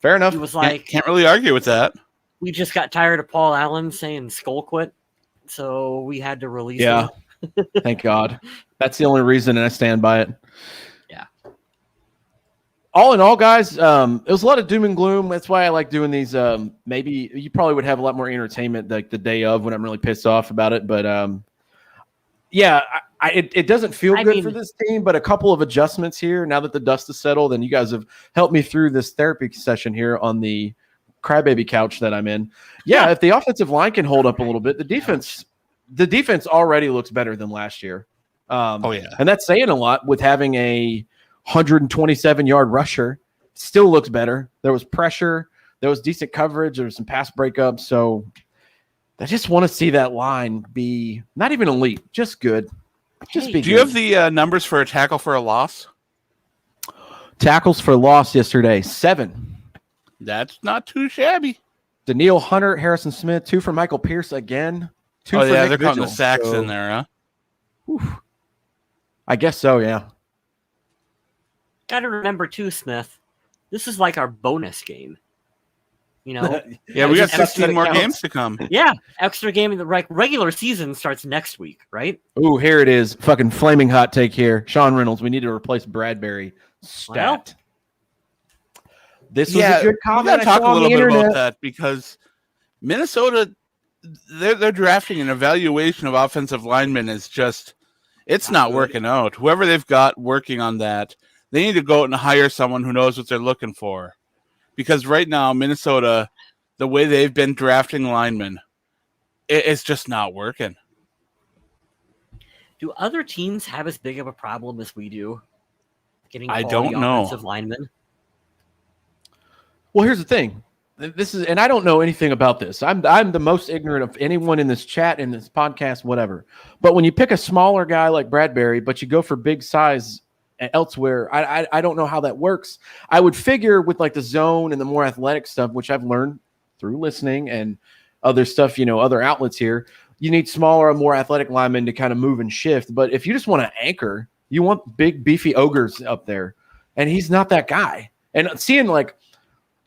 Fair enough. He was like, Can't really argue with that. we just got tired of Paul Allen saying skull quit, so we had to release Yeah. him. Thank God. That's the only reason, and I stand by it. Yeah. All in all, guys, it was a lot of doom and gloom. That's why I like doing these. Maybe you probably would have a lot more entertainment like the day of when I'm really pissed off about it. But yeah, it doesn't feel good for this team. But a couple of adjustments here now that the dust is settled, and you guys have helped me through this therapy session here on the crybaby couch that I'm in. Yeah, if the offensive line can hold up a little bit, the defense already looks better than last year. And that's saying a lot with having a 127-yard rusher. Still looks better. There was pressure. There was decent coverage. There was some pass breakups. So I just want to see that line be not even elite, just good. Just be good. Do you have the numbers for a tackle for a loss? Tackles for loss yesterday, 7. That's not too shabby. Daniil Hunter, Harrison Smith, 2 for Michael Pierce again. 2 for they're Nick counting the Vigil. sacks in there, huh? Whew. I guess so, yeah. Got to remember too, Smith. This is like our bonus game. You know. Yeah, we got 16 more counts. games to come. Yeah, extra game. The regular season starts next week, right? Ooh, here it is. Fucking flaming hot take here. Sean Reynolds, we need to replace Bradbury. Stat. This was a good comment. We got to talk a little bit internet. about that because Minnesota, they're drafting an evaluation of offensive linemen is just, it's not working out. Whoever they've got working on that, they need to go out and hire someone who knows what they're looking for. Because right now, Minnesota, the way they've been drafting linemen, it's just not working. Do other teams have as big of a problem as we do getting I quality don't know. offensive linemen? Well, here's the thing. This is, and I don't know anything about this. I'm the most ignorant of anyone in this chat, in this podcast, whatever. But when you pick a smaller guy like Bradbury, but you go for big size elsewhere, I don't know how that works. I would figure with like the zone and the more athletic stuff, which I've learned through listening and other stuff, other outlets here, you need smaller and more athletic linemen to kind of move and shift. But if you just want to anchor, you want big, beefy ogres up there. And he's not that guy. And seeing like,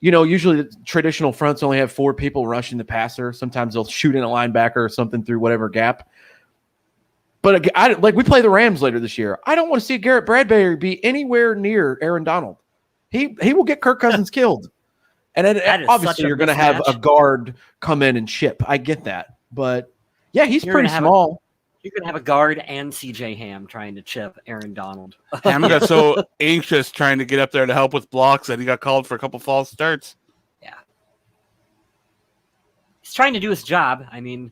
usually the traditional fronts only have 4 people rushing the passer. Sometimes they'll shoot in a linebacker or something through whatever gap. But we play the Rams later this year. I don't want to see Garrett Bradbury be anywhere near Aaron Donald. He will get Kirk Cousins killed. And then obviously you're going to have a guard come in and chip. I get that. But, yeah, he's pretty small. You're going to have a guard and CJ Ham trying to chip Aaron Donald. Ham got so anxious trying to get up there to help with blocks that he got called for a couple false starts. Yeah. He's trying to do his job. I mean,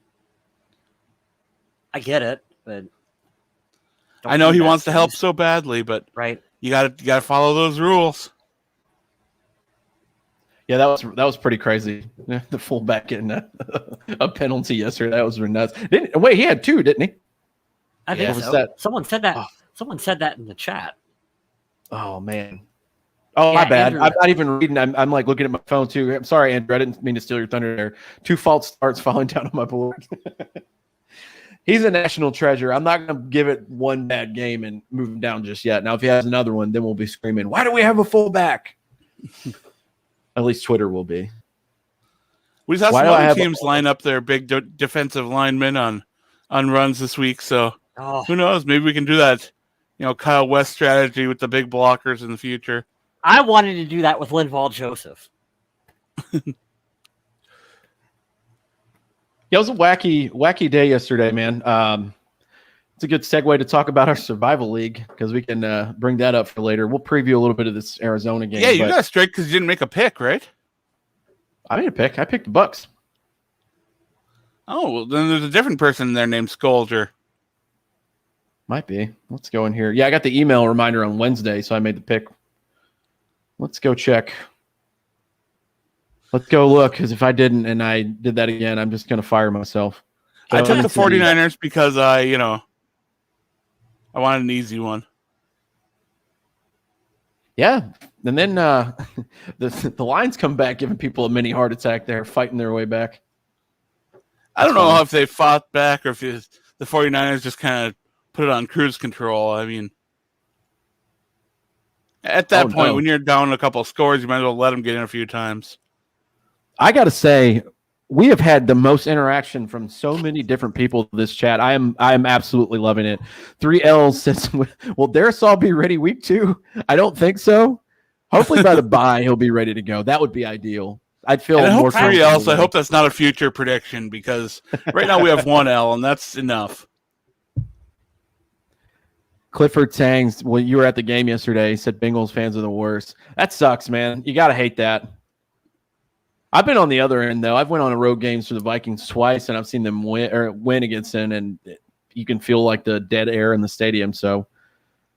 I get it, but I know he wants to help so badly, but right, you got to follow those rules. Yeah, that was pretty crazy. The fullback getting a penalty yesterday. That was nuts. Wait, he had 2, didn't he? I think so. Someone said that. Someone said that in the chat. Oh man. Oh, my bad. Andrew, I'm not even reading. I'm like looking at my phone too. I'm sorry, Andrew. I didn't mean to steal your thunder there. 2 false starts falling down on my board. He's a national treasure. I'm not going to give it one bad game and move him down just yet. Now, if he has another one, then we'll be screaming, why do we have a fullback? At least Twitter will be. We just had some other teams line up their big defensive linemen on runs this week. So who knows? Maybe we can do that, Kyle West strategy with the big blockers in the future. I wanted to do that with Linval Joseph. Yeah, it was a wacky day yesterday, man. It's a good segue to talk about our survival league because we can bring that up for later. We'll preview a little bit of this Arizona game. Yeah, you got straight because you didn't make a pick, right? I made a pick. I picked the Bucks. Oh, well, then there's a different person there named Scolger. Might be. Let's go in here. Yeah, I got the email reminder on Wednesday, so I made the pick. Let's go check. Let's go look, because if I didn't and I did that again, I'm just going to fire myself. So I took the 49ers because I wanted an easy one. Yeah, and then the Lions come back, giving people a mini heart attack there, fighting their way back. I don't know if they fought back or if the the 49ers just kind of put it on cruise control. I mean, at that point, when you're down a couple of scores, you might as well let them get in a few times. I got to say, we have had the most interaction from so many different people in this chat. I am absolutely loving it. 3 L's says, will Darisaw be ready week 2? I don't think so. Hopefully by the bye, he'll be ready to go. That would be ideal. I'd feel more. 3 L's. I hope that's not a future prediction because right now we have 1 L, and that's enough. Clifford Tangs, well, you were at the game yesterday. He said Bengals fans are the worst. That sucks, man. You got to hate that. I've been on the other end, though. I've went on a road games for the Vikings twice, and I've seen them win against them, and you can feel like the dead air in the stadium. So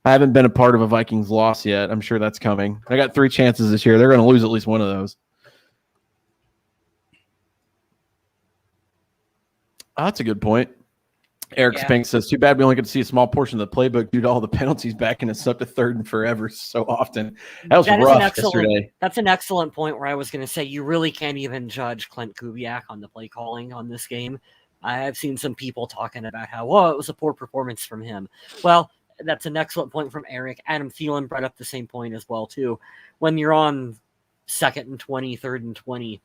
I haven't been a part of a Vikings loss yet. I'm sure that's coming. I got 3 chances this year. They're going to lose at least one of those. Oh, that's a good point. Eric Spink says, too bad we only get to see a small portion of the playbook due to all the penalties backing us up to 3rd and forever so often. That was rough yesterday. That's an excellent point where I was going to say you really can't even judge Clint Kubiak on the play calling on this game. I've seen some people talking about how, it was a poor performance from him. Well, that's an excellent point from Eric. Adam Thielen brought up the same point as well, too. When you're on 2nd and 20, 3rd and 20,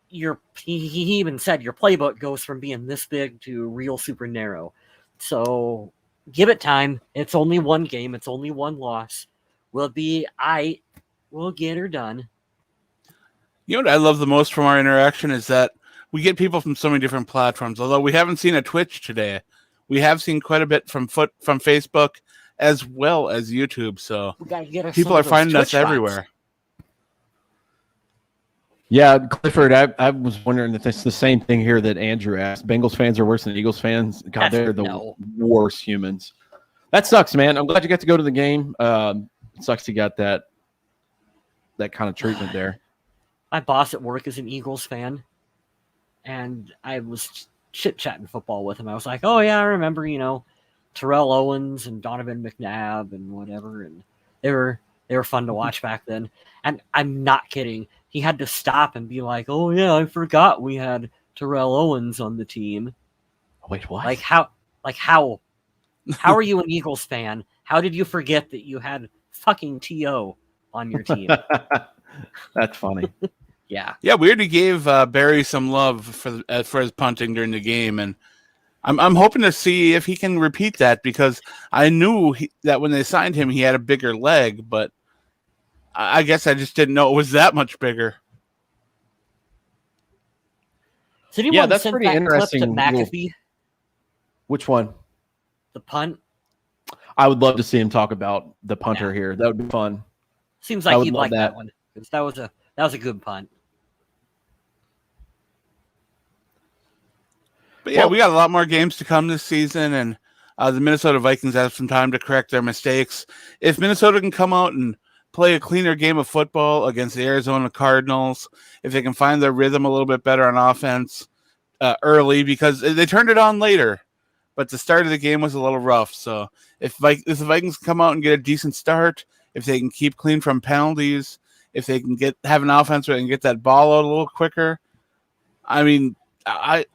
he even said your playbook goes from being this big to real super narrow. So give it time. It's only 1 game. It's only 1 loss. We'll get her done. You know what I love the most from our interaction is that we get people from so many different platforms. Although we haven't seen a Twitch today, we have seen quite a bit from Facebook as well as YouTube. So people are finding us everywhere. Yeah, Clifford, I was wondering if it's the same thing here that Andrew asked. Bengals fans are worse than Eagles fans. God, they're the worst humans. That sucks, man. I'm glad you got to go to the game. It sucks you got that kind of treatment there. My boss at work is an Eagles fan, and I was chit-chatting football with him. I was like, oh, yeah, I remember, Terrell Owens and Donovan McNabb and whatever, and they were fun to watch back then. And I'm not kidding. He had to stop and be like, oh, yeah, I forgot we had Terrell Owens on the team. Wait, what? How are you an Eagles fan? How did you forget that you had fucking T.O. on your team? That's funny. Yeah. Yeah, we already gave Barry some love for his punting during the game, and I'm hoping to see if he can repeat that because I knew that when they signed him, he had a bigger leg, but I guess I just didn't know it was that much bigger. So that's pretty interesting. To McAfee? Which one? The punt. I would love to see him talk about the punter here. That would be fun. Seems like he'd like that one because that was a good punt. But yeah, we got a lot more games to come this season, and the Minnesota Vikings have some time to correct their mistakes. If Minnesota can come out and play a cleaner game of football against the Arizona Cardinals, if they can find their rhythm a little bit better on offense early, because they turned it on later, but the start of the game was a little rough. So if the Vikings come out and get a decent start, if they can keep clean from penalties, if they can have an offense where they can get that ball out a little quicker, I mean, I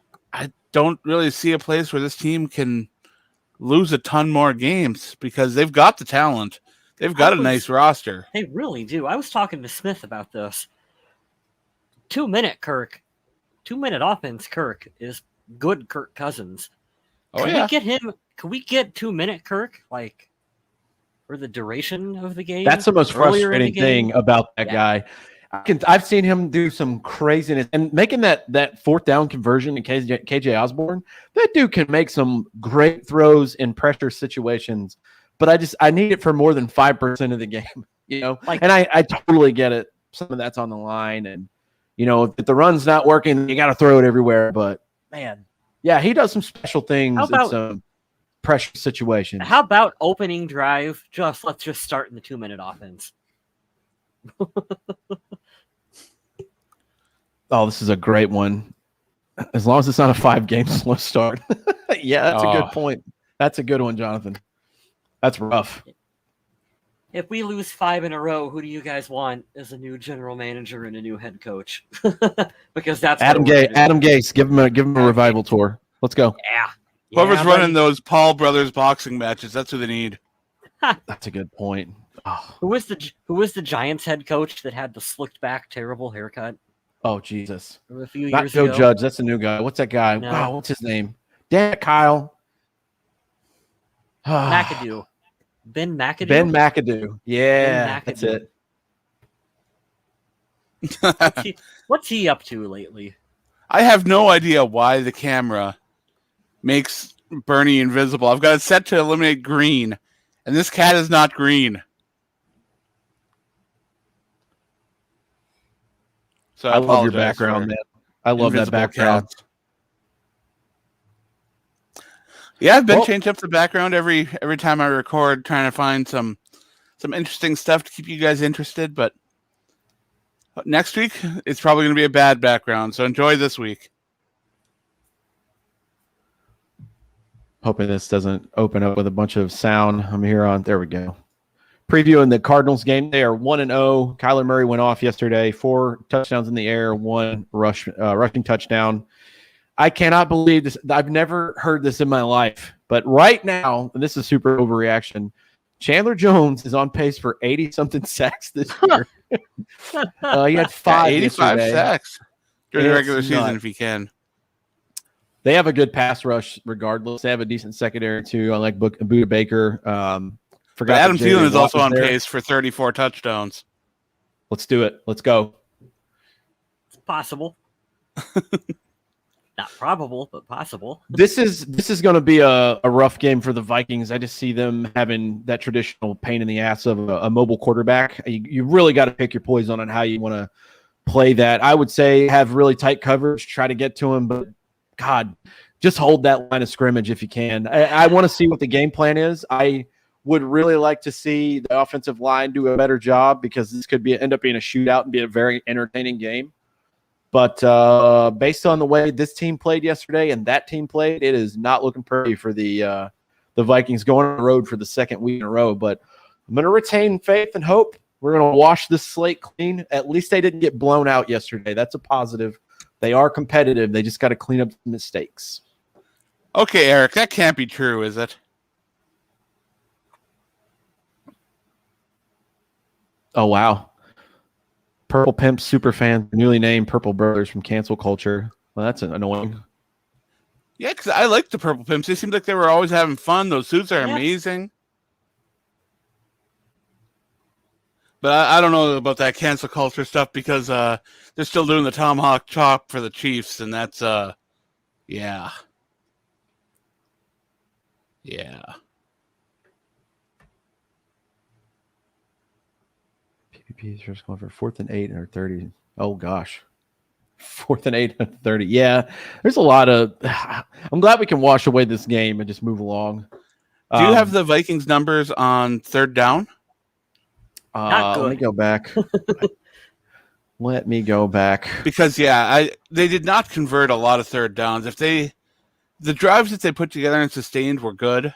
don't really see a place where this team can lose a ton more games because they've got the talent. They've got a nice roster. They really do. I was talking to Smith about this. 2-minute offense Kirk is good Kirk Cousins. Can we get him? Can we get 2-minute Kirk for the duration of the game? That's the most frustrating thing about that guy. I've seen him do some craziness and making that 4th down conversion in KJ Osborne. That dude can make some great throws in pressure situations, but I need it for more than 5% of the game, and I totally get it. Some of that's on the line, and if the run's not working, you got to throw it everywhere. But man, yeah, he does some special things in some pressure situations. How about opening drive? Let's just start in the 2-minute offense. Oh, this is a great one. As long as it's not a 5-game slow start. Yeah, that's a good point. That's a good one, Jonathan. That's rough. If we lose 5 in a row, who do you guys want as a new general manager and a new head coach? Because that's Adam Gase. Give him a revival tour. Let's go. Yeah. Whoever's Yeah, running buddy. those Paul brothers boxing matches, that's who they need. That's a good point. Oh, Who was the Giants head coach that had the slicked back terrible haircut oh Jesus. a few Not years Joe ago? Judge. That's the new guy. What's that guy? No. Wow, what's his name? Damn it, Kyle. McAdoo. Ben McAdoo. Ben McAdoo. Yeah, Ben that's McAdoo. it. What's he up to lately? I have no idea why the camera makes Bernie invisible. I've got it set to eliminate green, and this cat is not green. So I love your apologize background, for man. I love that invisible background. cats. Yeah, I've been Well- changing up the background every time I record, trying to find some interesting stuff to keep you guys interested. But next week, it's probably going to be a bad background. So enjoy this week. Hoping this doesn't open up with a bunch of sound. I'm here on. There we go. Previewing the Cardinals game. They are 1-0. Kyler Murray went off yesterday. 4 touchdowns in the air, 1 rushing touchdown. I cannot believe this. I've never heard this in my life. But right now, and this is super overreaction, Chandler Jones is on pace for 80-something sacks this year. He had 5 85 yesterday. sacks during the It's regular season nuts. if he can. They have a good pass rush regardless. They have a decent secondary too. I like Buda Baker. But Forgot Adam that J.J. Thielen is Watt also was on there. pace for 34 touchdowns. Let's do it. Let's go. It's possible. Not probable, but possible. This is going to be a rough game for the Vikings. I just see them having that traditional pain in the ass of a mobile quarterback. You really got to pick your poison on how you want to play that. I would say have really tight coverage, try to get to him, but God, just hold that line of scrimmage if you can. I want to see what the game plan is. I would really like to see the offensive line do a better job because this could end up being a shootout and be a very entertaining game. But based on the way this team played yesterday and that team played, it is not looking pretty for the Vikings going on the road for the second week in a row. But I'm going to retain faith and hope. We're going to wash this slate clean. At least they didn't get blown out yesterday. That's a positive. They are competitive. They just got to clean up the mistakes. Okay, Eric, that can't be true, is it? Oh, wow. Purple Pimp superfan, newly named Purple Brothers from Cancel Culture. Well, that's annoying. Yeah, because I like the Purple Pimps. They seemed like they were always having fun. Those suits are Yeah. amazing. But I don't know about that cancel culture stuff because they're still doing the Tomahawk Chop for the Chiefs, and that's, yeah. Yeah. PPP is first going for 4th and 8 or 30. Oh, gosh. 4th and 8 and 30. Yeah, there's a lot of – I'm glad we can wash away this game and just move along. Do you have the Vikings numbers on third down? Not good. Let me go back. Let me go back. Because they did not convert a lot of third downs. The drives that they put together and sustained were good,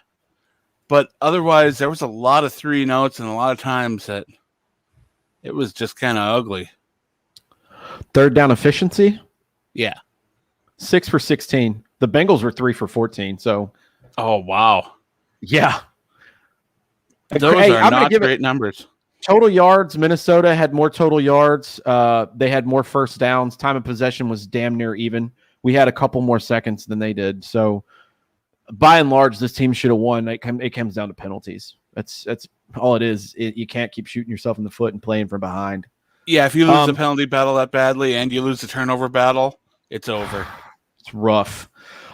but otherwise there was a lot of 3-and-outs and a lot of times that it was just kind of ugly. Third down efficiency? Yeah. 6 for 16. The Bengals were 3 for 14. So, Oh wow, yeah. those Hey, are I'm gonna not give it great numbers. total yards. Minnesota had more total yards. They had more first downs. Time of possession was damn near even. We had a couple more seconds than they did. So, by and large, this team should have won. It comes down to penalties. That's all it is. You can't keep shooting yourself in the foot and playing from behind. Yeah, if you lose the penalty battle that badly and you lose the turnover battle, it's over. It's rough.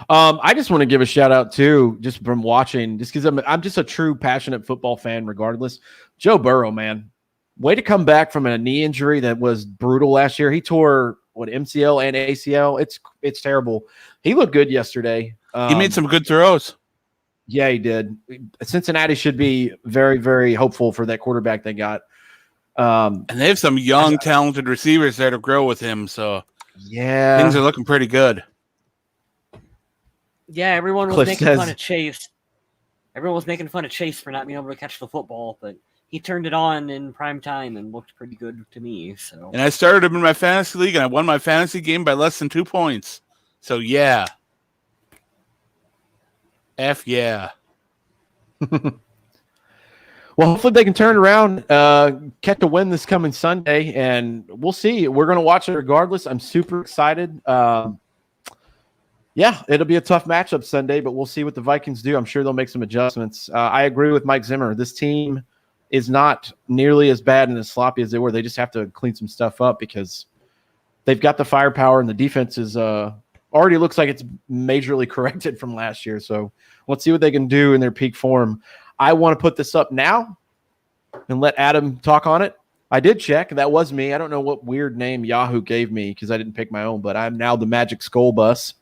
I just want to give a shout out too, just from watching, just because I'm just a true passionate football fan. Regardless, Joe Burrow, man, way to come back from a knee injury that was brutal last year. He tore MCL and ACL. It's terrible. He looked good yesterday. He made some good throws. Yeah, he did. Cincinnati should be very, very hopeful for that quarterback they got. And they have some young, talented receivers there to grow with him. So yeah, things are looking pretty good. Yeah, everyone was Cliff making says- fun of Chase. Everyone was making fun of Chase for not being able to catch the football, but he turned it on in prime time and looked pretty good to me. So And I started him in my fantasy league, and I won my fantasy game by less than 2 points. So, yeah. F yeah. Well, hopefully they can turn around, catch a win this coming Sunday, and we'll see. We're going to watch it regardless. I'm super excited. Yeah, it'll be a tough matchup Sunday, but we'll see what the Vikings do. I'm sure they'll make some adjustments. I agree with Mike Zimmer. This team is not nearly as bad and as sloppy as they were. They just have to clean some stuff up because they've got the firepower, and the defense is already looks like it's majorly corrected from last year. So let's see what they can do in their peak form. I want to put this up now and let Adam talk on it. I did check. That was me. I don't know what weird name Yahoo gave me because I didn't pick my own, but I'm now the Magic Skull Bus.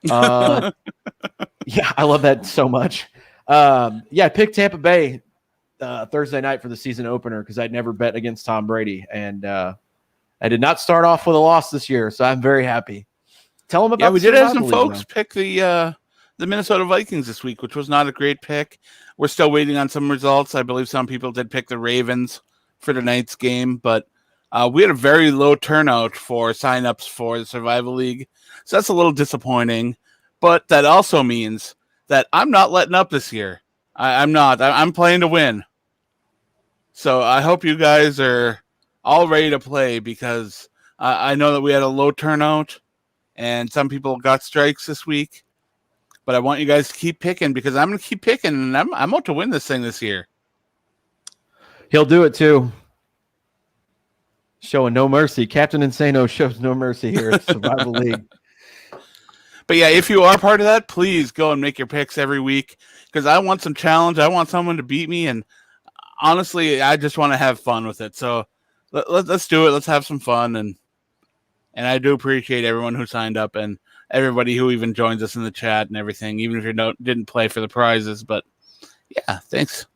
Yeah, I love that so much. Yeah, I picked Tampa Bay Thursday night for the season opener because I'd never bet against Tom Brady. And I did not start off with a loss this year, so I'm very happy. Tell them about we the did have some survival league, folks pick the Minnesota Vikings this week, which was not a great pick. We're still waiting on some results. I believe some people did pick the Ravens for tonight's game, but we had a very low turnout for signups for the Survival League. So that's a little disappointing, but that also means that I'm not letting up this year. I'm not. I'm playing to win. So I hope you guys are all ready to play because I know that we had a low turnout and some people got strikes this week. But I want you guys to keep picking because I'm going to keep picking, and I'm out to win this thing this year. He'll do it too. Showing no mercy. Captain Insano shows no mercy here at Survival League. But yeah, if you are part of that, please go and make your picks every week because I want some challenge. I want someone to beat me, and honestly, I just want to have fun with it. So let's do it. Let's have some fun, and I do appreciate everyone who signed up and everybody who even joins us in the chat and everything, even if you didn't play for the prizes. But yeah, thanks.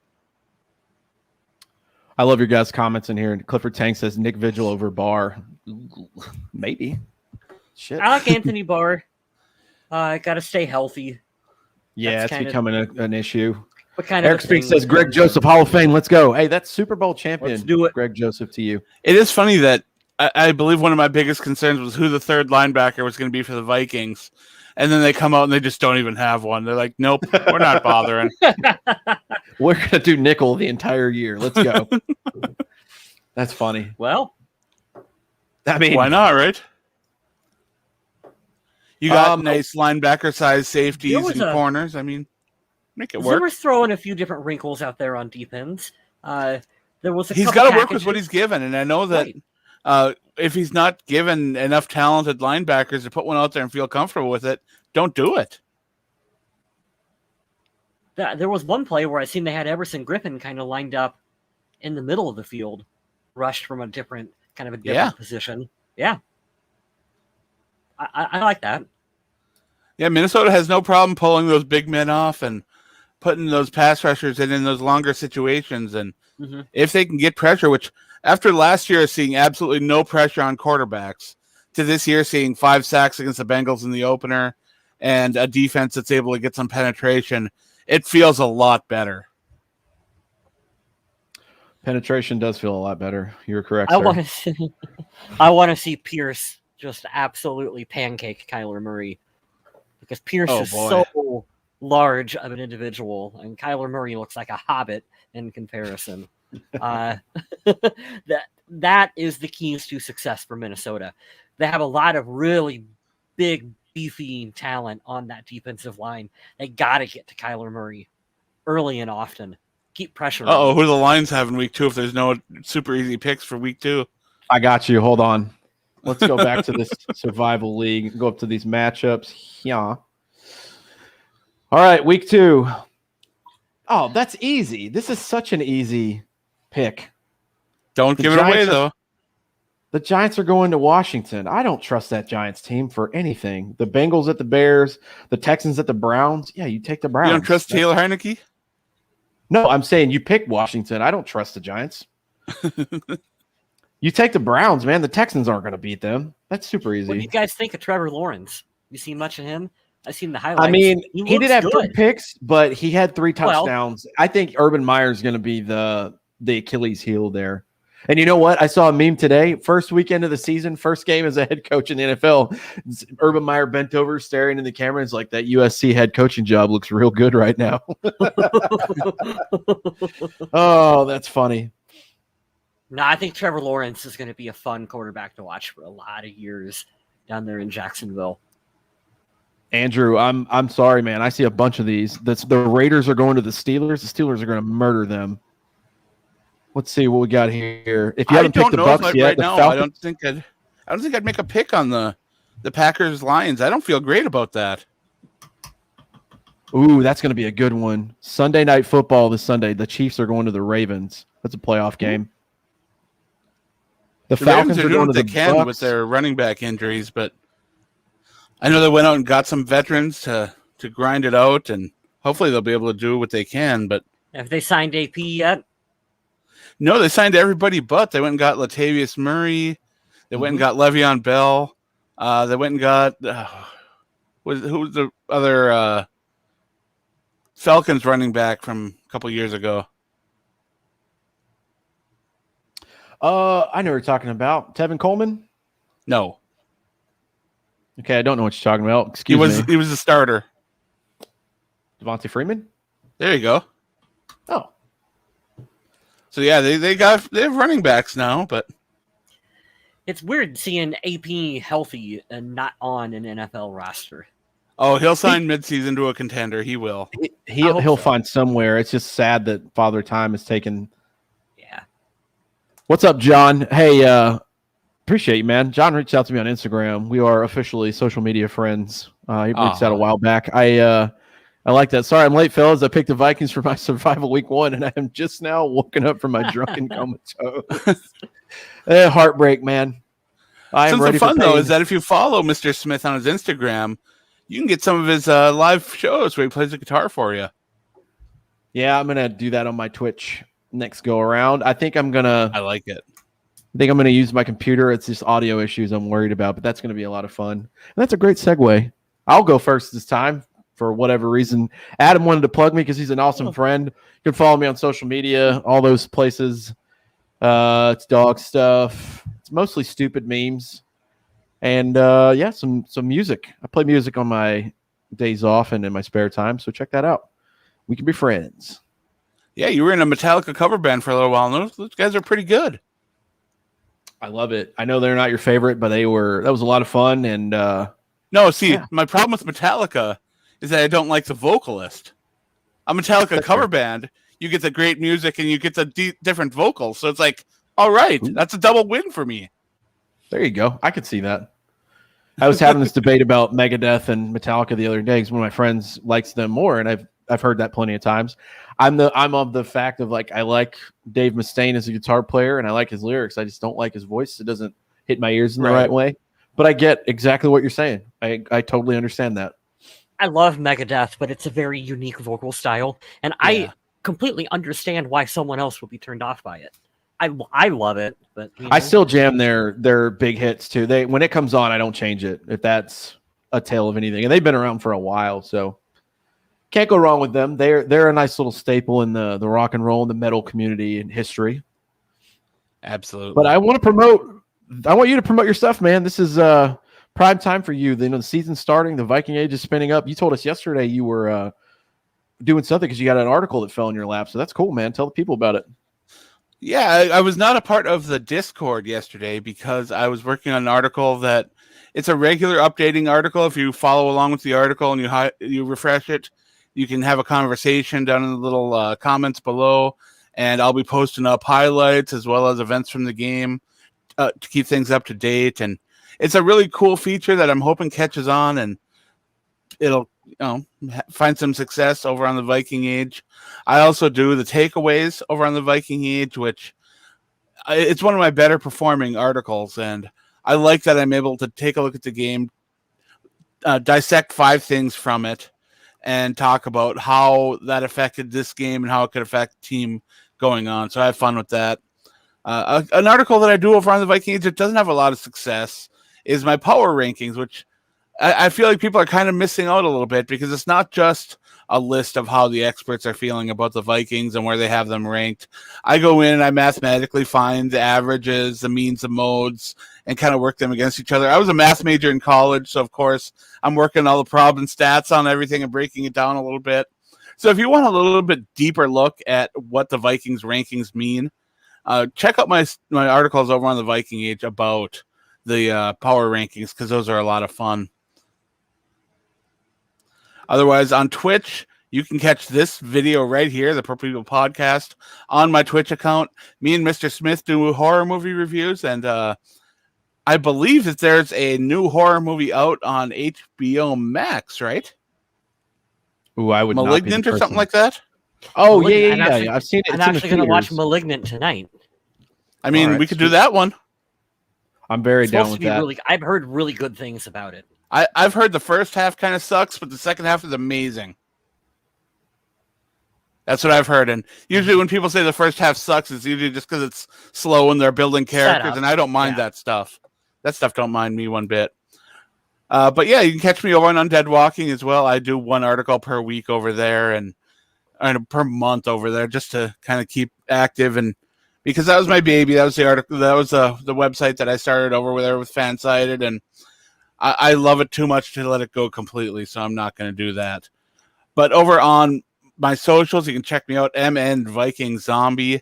I love your guys' comments in here. Clifford Tank says Nick Vigil over Barr. Maybe. Shit. I like Anthony Barr. Got to stay healthy. Yeah, it's becoming an issue. What kind Eric of Speaks says Greg Joseph, Hall of Fame. Let's go. Hey, that's Super Bowl champion. Let's do it. Greg Joseph to you. It is funny that I believe one of my biggest concerns was who the third linebacker was going to be for the Vikings. And then they come out and they just don't even have one. They're like, nope, we're not bothering. We're going to do nickel the entire year. Let's go. That's funny. Well, I mean, why not, right? You got nice linebacker size safeties and corners. I mean, make it work. Zimmer's throwing a few different wrinkles out there on defense. There was he's got to work with what he's given, and I know that if he's not given enough talented linebackers to put one out there and feel comfortable with it, don't do it. There was one play where I seen they had Everson Griffin kind of lined up in the middle of the field, rushed from a different position. Yeah. I like that. Yeah, Minnesota has no problem pulling those big men off and putting those pass rushers in those longer situations. And if they can get pressure, which after last year seeing absolutely no pressure on quarterbacks, to this year seeing 5 sacks against the Bengals in the opener and a defense that's able to get some penetration, it feels a lot better. Penetration does feel a lot better. You're correct. I want to see Pierce just absolutely pancake Kyler Murray because Pierce is so large of an individual, and Kyler Murray looks like a hobbit in comparison. That is the keys to success for Minnesota. They have a lot of really big, beefy talent on that defensive line. They got to get to Kyler Murray early and often. Keep pressure. Who do the Lions have in week 2 if there's no super easy picks for week 2? I got you. Hold on. Let's go back to this survival league. Go up to these matchups. Yeah. All right, week 2. Oh, that's easy. This is such an easy pick. Don't give it away, though. The Giants are going to Washington. I don't trust that Giants team for anything. The Bengals at the Bears, the Texans at the Browns. Yeah, you take the Browns. You don't trust Taylor Heineke? No, I'm saying you pick Washington. I don't trust the Giants. You take the Browns, man. The Texans aren't going to beat them. That's super easy. What do you guys think of Trevor Lawrence? You seen much of him? I've seen the highlights. I mean, he did have good. 3 picks, but he had 3 touchdowns. I think Urban Meyer's going to be the Achilles heel there. And you know what? I saw a meme today. First weekend of the season, first game as a head coach in the NFL. Urban Meyer bent over, staring in the camera. It's like that USC head coaching job looks real good right now. Oh, that's funny. No, I think Trevor Lawrence is going to be a fun quarterback to watch for a lot of years down there in Jacksonville. Andrew, I'm sorry, man. I see a bunch of these. The Raiders are going to the Steelers. The Steelers are going to murder them. Let's see what we got here. If you haven't picked the Bucks yet, right the now, Falcons. I don't think I'd make a pick on the Packers Lions. I don't feel great about that. Ooh, that's going to be a good one. Sunday Night Football this Sunday. The Chiefs are going to the Ravens. That's a playoff game. The Falcons Ravens are going doing to what the they can Bucks. with their running back injuries, but I know they went out and got some veterans to grind it out, and hopefully they'll be able to do what they can. But have they signed AP yet? No, they signed everybody but they went and got Latavius Murray. They went and got Le'Veon Bell. They went and got who was the other Falcons running back from a couple years ago? I know what you're talking about. Tevin Coleman? No. Okay, I don't know what you're talking about. Excuse me. He was the starter. Devontae Freeman? There you go. Oh. So yeah, they have running backs now, but it's weird seeing AP healthy and not on an NFL roster. Oh, he'll sign midseason to a contender. He will. He'll find somewhere. It's just sad that Father Time has taken. Yeah. What's up, John? Hey, appreciate you, man. John reached out to me on Instagram. We are officially social media friends. He reached out a while back. I like that. Sorry, I'm late, fellas. I picked the Vikings for my survival week 1, and I am just now woken up from my drunken comatose. Heartbreak, man. Something fun though is that if you follow Mr. Smith on his Instagram, you can get some of his live shows where he plays the guitar for you. Yeah, I'm gonna do that on my Twitch next go around. I think I'm gonna. I like it. I think I'm gonna use my computer. It's just audio issues I'm worried about, but that's gonna be a lot of fun. And that's a great segue. I'll go first this time for whatever reason. Adam wanted to plug me because he's an awesome friend. You can follow me on social media, all those places. It's dog stuff. It's mostly stupid memes. And yeah, some music. I play music on my days off and in my spare time, so check that out. We can be friends. Yeah, you were in a Metallica cover band for a little while. Those guys are pretty good. I love it. I know they're not your favorite, but that was a lot of fun. And my problem with Metallica is that I don't like the vocalist. A Metallica cover band, you get the great music and you get the different vocals. So it's like, all right, that's a double win for me. There you go. I could see that. I was having this debate about Megadeth and Metallica the other day because one of my friends likes them more, and I've heard that plenty of times. I'm of the fact of like I like Dave Mustaine as a guitar player and I like his lyrics. I just don't like his voice. It doesn't hit my ears in the right way. But I get exactly what you're saying. I totally understand that. I love Megadeth, but it's a very unique vocal style, and I completely understand why someone else would be turned off by it. I love it, but I still jam their big hits too. When it comes on, I don't change it if that's a tale of anything. And they've been around for a while, so can't go wrong with them. They're a nice little staple in the rock and roll and the metal community and history. Absolutely. But I want you to promote your stuff, man. This is prime time for you. The season's starting. The Viking Age is spinning up. You told us yesterday you were doing something because you got an article that fell in your lap. So that's cool, man. Tell the people about it. Yeah, I was not a part of the Discord yesterday because I was working on an article that it's a regular updating article. If you follow along with the article and you refresh it, you can have a conversation down in the little comments below, and I'll be posting up highlights as well as events from the game to keep things up to date. And it's a really cool feature that I'm hoping catches on, and it'll find some success over on the Viking Age. I also do the takeaways over on the Viking Age, which it's one of my better performing articles, and I like that I'm able to take a look at the game, dissect 5 things from it, and talk about how that affected this game and how it could affect the team going on. So I have fun with that. An article that I do over on the Viking Age that doesn't have a lot of success is my power rankings, which I feel like people are kind of missing out a little bit because it's not just a list of how the experts are feeling about the Vikings and where they have them ranked. I go in and I mathematically find the averages, the means, the modes, and kind of work them against each other. I was a math major in college, so of course I'm working all the problem stats on everything and breaking it down a little bit. So if you want a little bit deeper look at what the Vikings rankings mean, check out my articles over on the Viking Age about the power rankings, because those are a lot of fun. Otherwise, on Twitch, you can catch this video right here, the Purple People Podcast, on my Twitch account. Me and Mr. Smith do horror movie reviews, and I believe that there's a new horror movie out on HBO Max, right? Ooh, I would Malignant not be or something like that? Oh, Malignant. yeah. I've seen it. I'm actually going to watch Malignant tonight. I mean, we could do that one. I'm very It's down supposed with to be that. I've heard really good things about it. I've heard the first half kind of sucks, but the second half is amazing. That's what I've heard. And usually when people say the first half sucks, it's usually just because it's slow and they're building characters. Setup. And I don't mind that stuff. That stuff don't mind me one bit. But yeah, you can catch me over on Undead Walking as well. I do one article per week over there and per month over there, just to kind of keep active. And because that was my baby, that was the article, that was the website that I started over there with Fansided, and I love it too much to let it go completely, so I'm not going to do that. But over on my socials, you can check me out, MN Viking Zombie.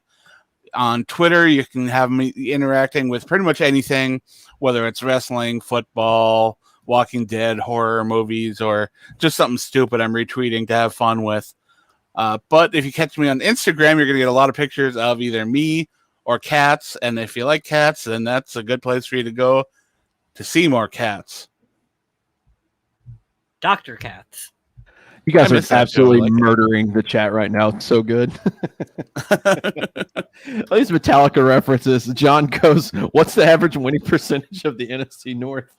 On Twitter, you can have me interacting with pretty much anything, whether it's wrestling, football, Walking Dead, horror movies, or just something stupid I'm retweeting to have fun with. But if you catch me on Instagram, you're going to get a lot of pictures of either me or cats. And if you like cats, then that's a good place for you to go to see more cats. Dr. Cats. You guys I are miss that absolutely show. I like it. murdering the chat right now. It's so good. At least Metallica references. John goes, what's the average winning percentage of the NFC North?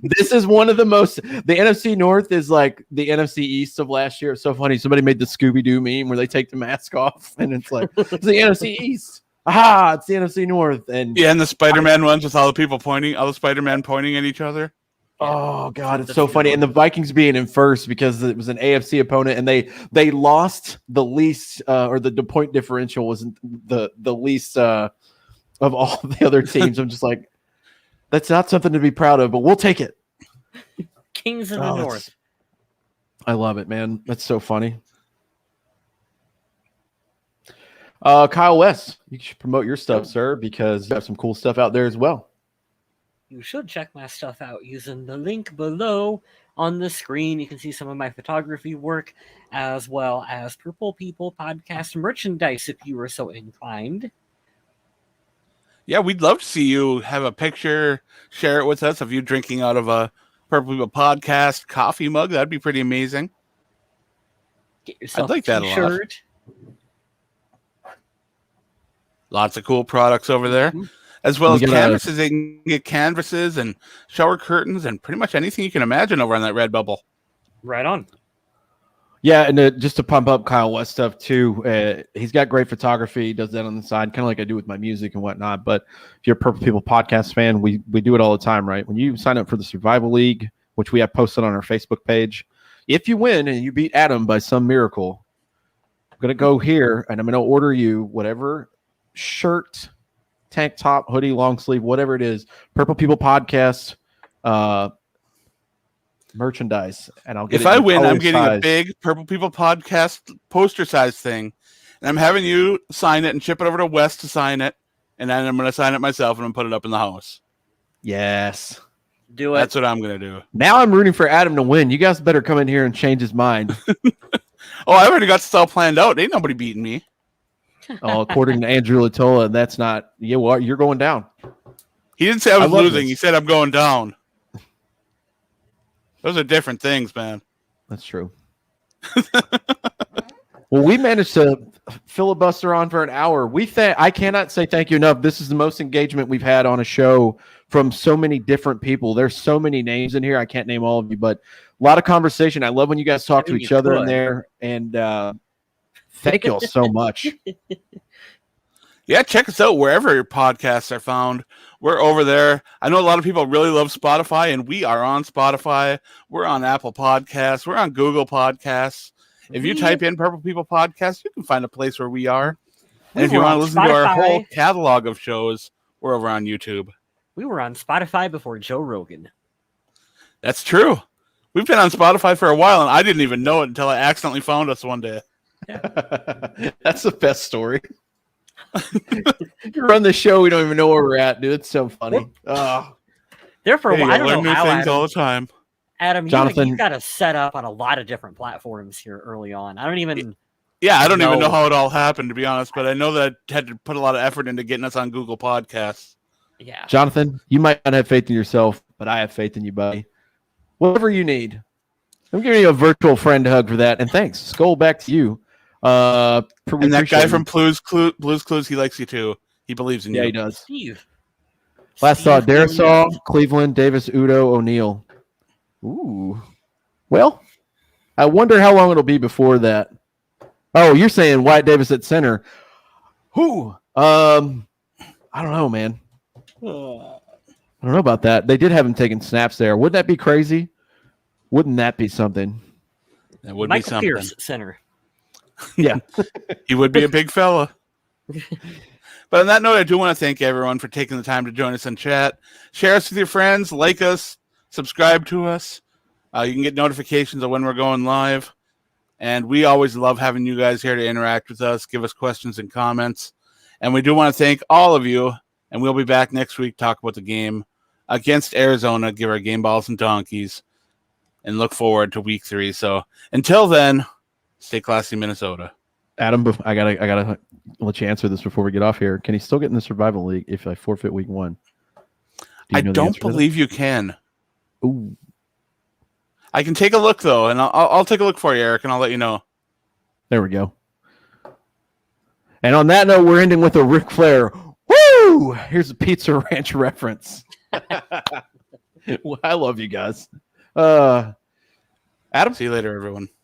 This is one of the most. The NFC North is like the NFC East of last year. It's so funny. Somebody made the Scooby-Doo meme where they take the mask off and it's like, it's the NFC East. Aha, it's the NFC North. And Yeah, and the Spider-Man ones with all the Spider-Man pointing at each other. oh God, it's so funny. And the Vikings being in first because it was an AFC opponent, and they lost the least, or the point differential was the least of all the other teams. I'm just like, that's not something to be proud of, but we'll take it. Kings of the North. I love it, man. That's so funny. Kyle West, you should promote your stuff, sir, because you have some cool stuff out there as well. You should check my stuff out using the link below on the screen. You can see some of my photography work as well as Purple People Podcast merchandise if you were so inclined. Yeah, we'd love to see you have a picture, share it with us of you drinking out of a Purple People Podcast coffee mug. That'd be pretty amazing. Get yourself I'd like a that a lot. t-shirt. Lots of cool products over there. As well as We got canvases. They can get canvases and shower curtains and pretty much anything you can imagine over on that Redbubble. Right on. Yeah, and just to pump up Kyle West stuff too, he's got great photography. He does that on the side, kind of like I do with my music and whatnot. But if you're a Purple People Podcast fan, we do it all the time, right? When you sign up for the Survival League, which we have posted on our Facebook page, if you win and you beat Adam by some miracle, I'm going to go here and I'm going to order you whatever shirt, tank top, hoodie, long sleeve, whatever it is, Purple People Podcast merchandise, and I'll get If it I in win, color I'm getting size. a big Purple People Podcast poster size thing. And I'm having you sign it and ship it over to West to sign it. And then I'm going to sign it myself and I'm going to put it up in the house. Yes. Do it. That's what I'm going to do. Now I'm rooting for Adam to win. You guys better come in here and change his mind. Oh, I already got this all planned out. Ain't nobody beating me. According to Andrew Latola, that's not. Yeah, well, you're going down. He didn't say I was love losing. this. He said I'm going down. Those are different things, man. That's true. Well, we managed to filibuster on for an hour. I cannot say thank you enough. This is the most engagement we've had on a show from so many different people. There's so many names in here. I can't name all of you, but a lot of conversation. I love when you guys talk to each other in there. And thank you all so much. Yeah, check us out wherever your podcasts are found. We're over there. I know a lot of people really love Spotify, and we are on Spotify. We're on Apple Podcasts. We're on Google Podcasts. If you type in Purple People Podcast, you can find a place where we are. And if you want to listen to our whole catalog of shows, we're over on YouTube. We were on Spotify before Joe Rogan. That's true. We've been on Spotify for a while, and I didn't even know it until I accidentally found us one day. That's the best story. You run the show, we don't even know where we're at, dude. It's so funny. There for a while, I don't learn know new how, things Adam, all the time. Adam, Jonathan, you got to set up on a lot of different platforms here early on. I don't even even know how it all happened, to be honest, but I know that I had to put a lot of effort into getting us on Google Podcasts. Yeah. Jonathan, you might not have faith in yourself, but I have faith in you, buddy. Whatever you need. I'm giving you a virtual friend hug for that, and thanks. Skull back to you. And that guy from Blue's Clues, he likes you too. He believes in you. Yeah, he does. Steve. Last thought, Darisaw, Cleveland, Davis, Udo, O'Neal. Ooh. Well, I wonder how long it'll be before that. Oh, you're saying Wyatt Davis at center. Who? I don't know, man. I don't know about that. They did have him taking snaps there. Wouldn't that be crazy? Wouldn't that be something? That would Michael be something. Pierce, center. Yeah. He would be a big fella. But on that note, I do want to thank everyone for taking the time to join us in chat. Share us with your friends, like us, subscribe to us. You can get notifications of when we're going live. And we always love having you guys here to interact with us, give us questions and comments. And we do want to thank all of you. And we'll be back next week to talk about the game against Arizona, give our game balls and donkeys, and look forward to week 3. So until then, stay classy, Minnesota. Adam, I gotta let you answer this before we get off here. Can he still get in the survival league if I forfeit week 1? I don't believe you can. Ooh. I can take a look though, and I'll take a look for you, Eric, and I'll let you know. There we go. And on that note, we're ending with a Ric Flair. Woo! Here's a Pizza Ranch reference. Well, I love you guys. Adam? See you later, everyone.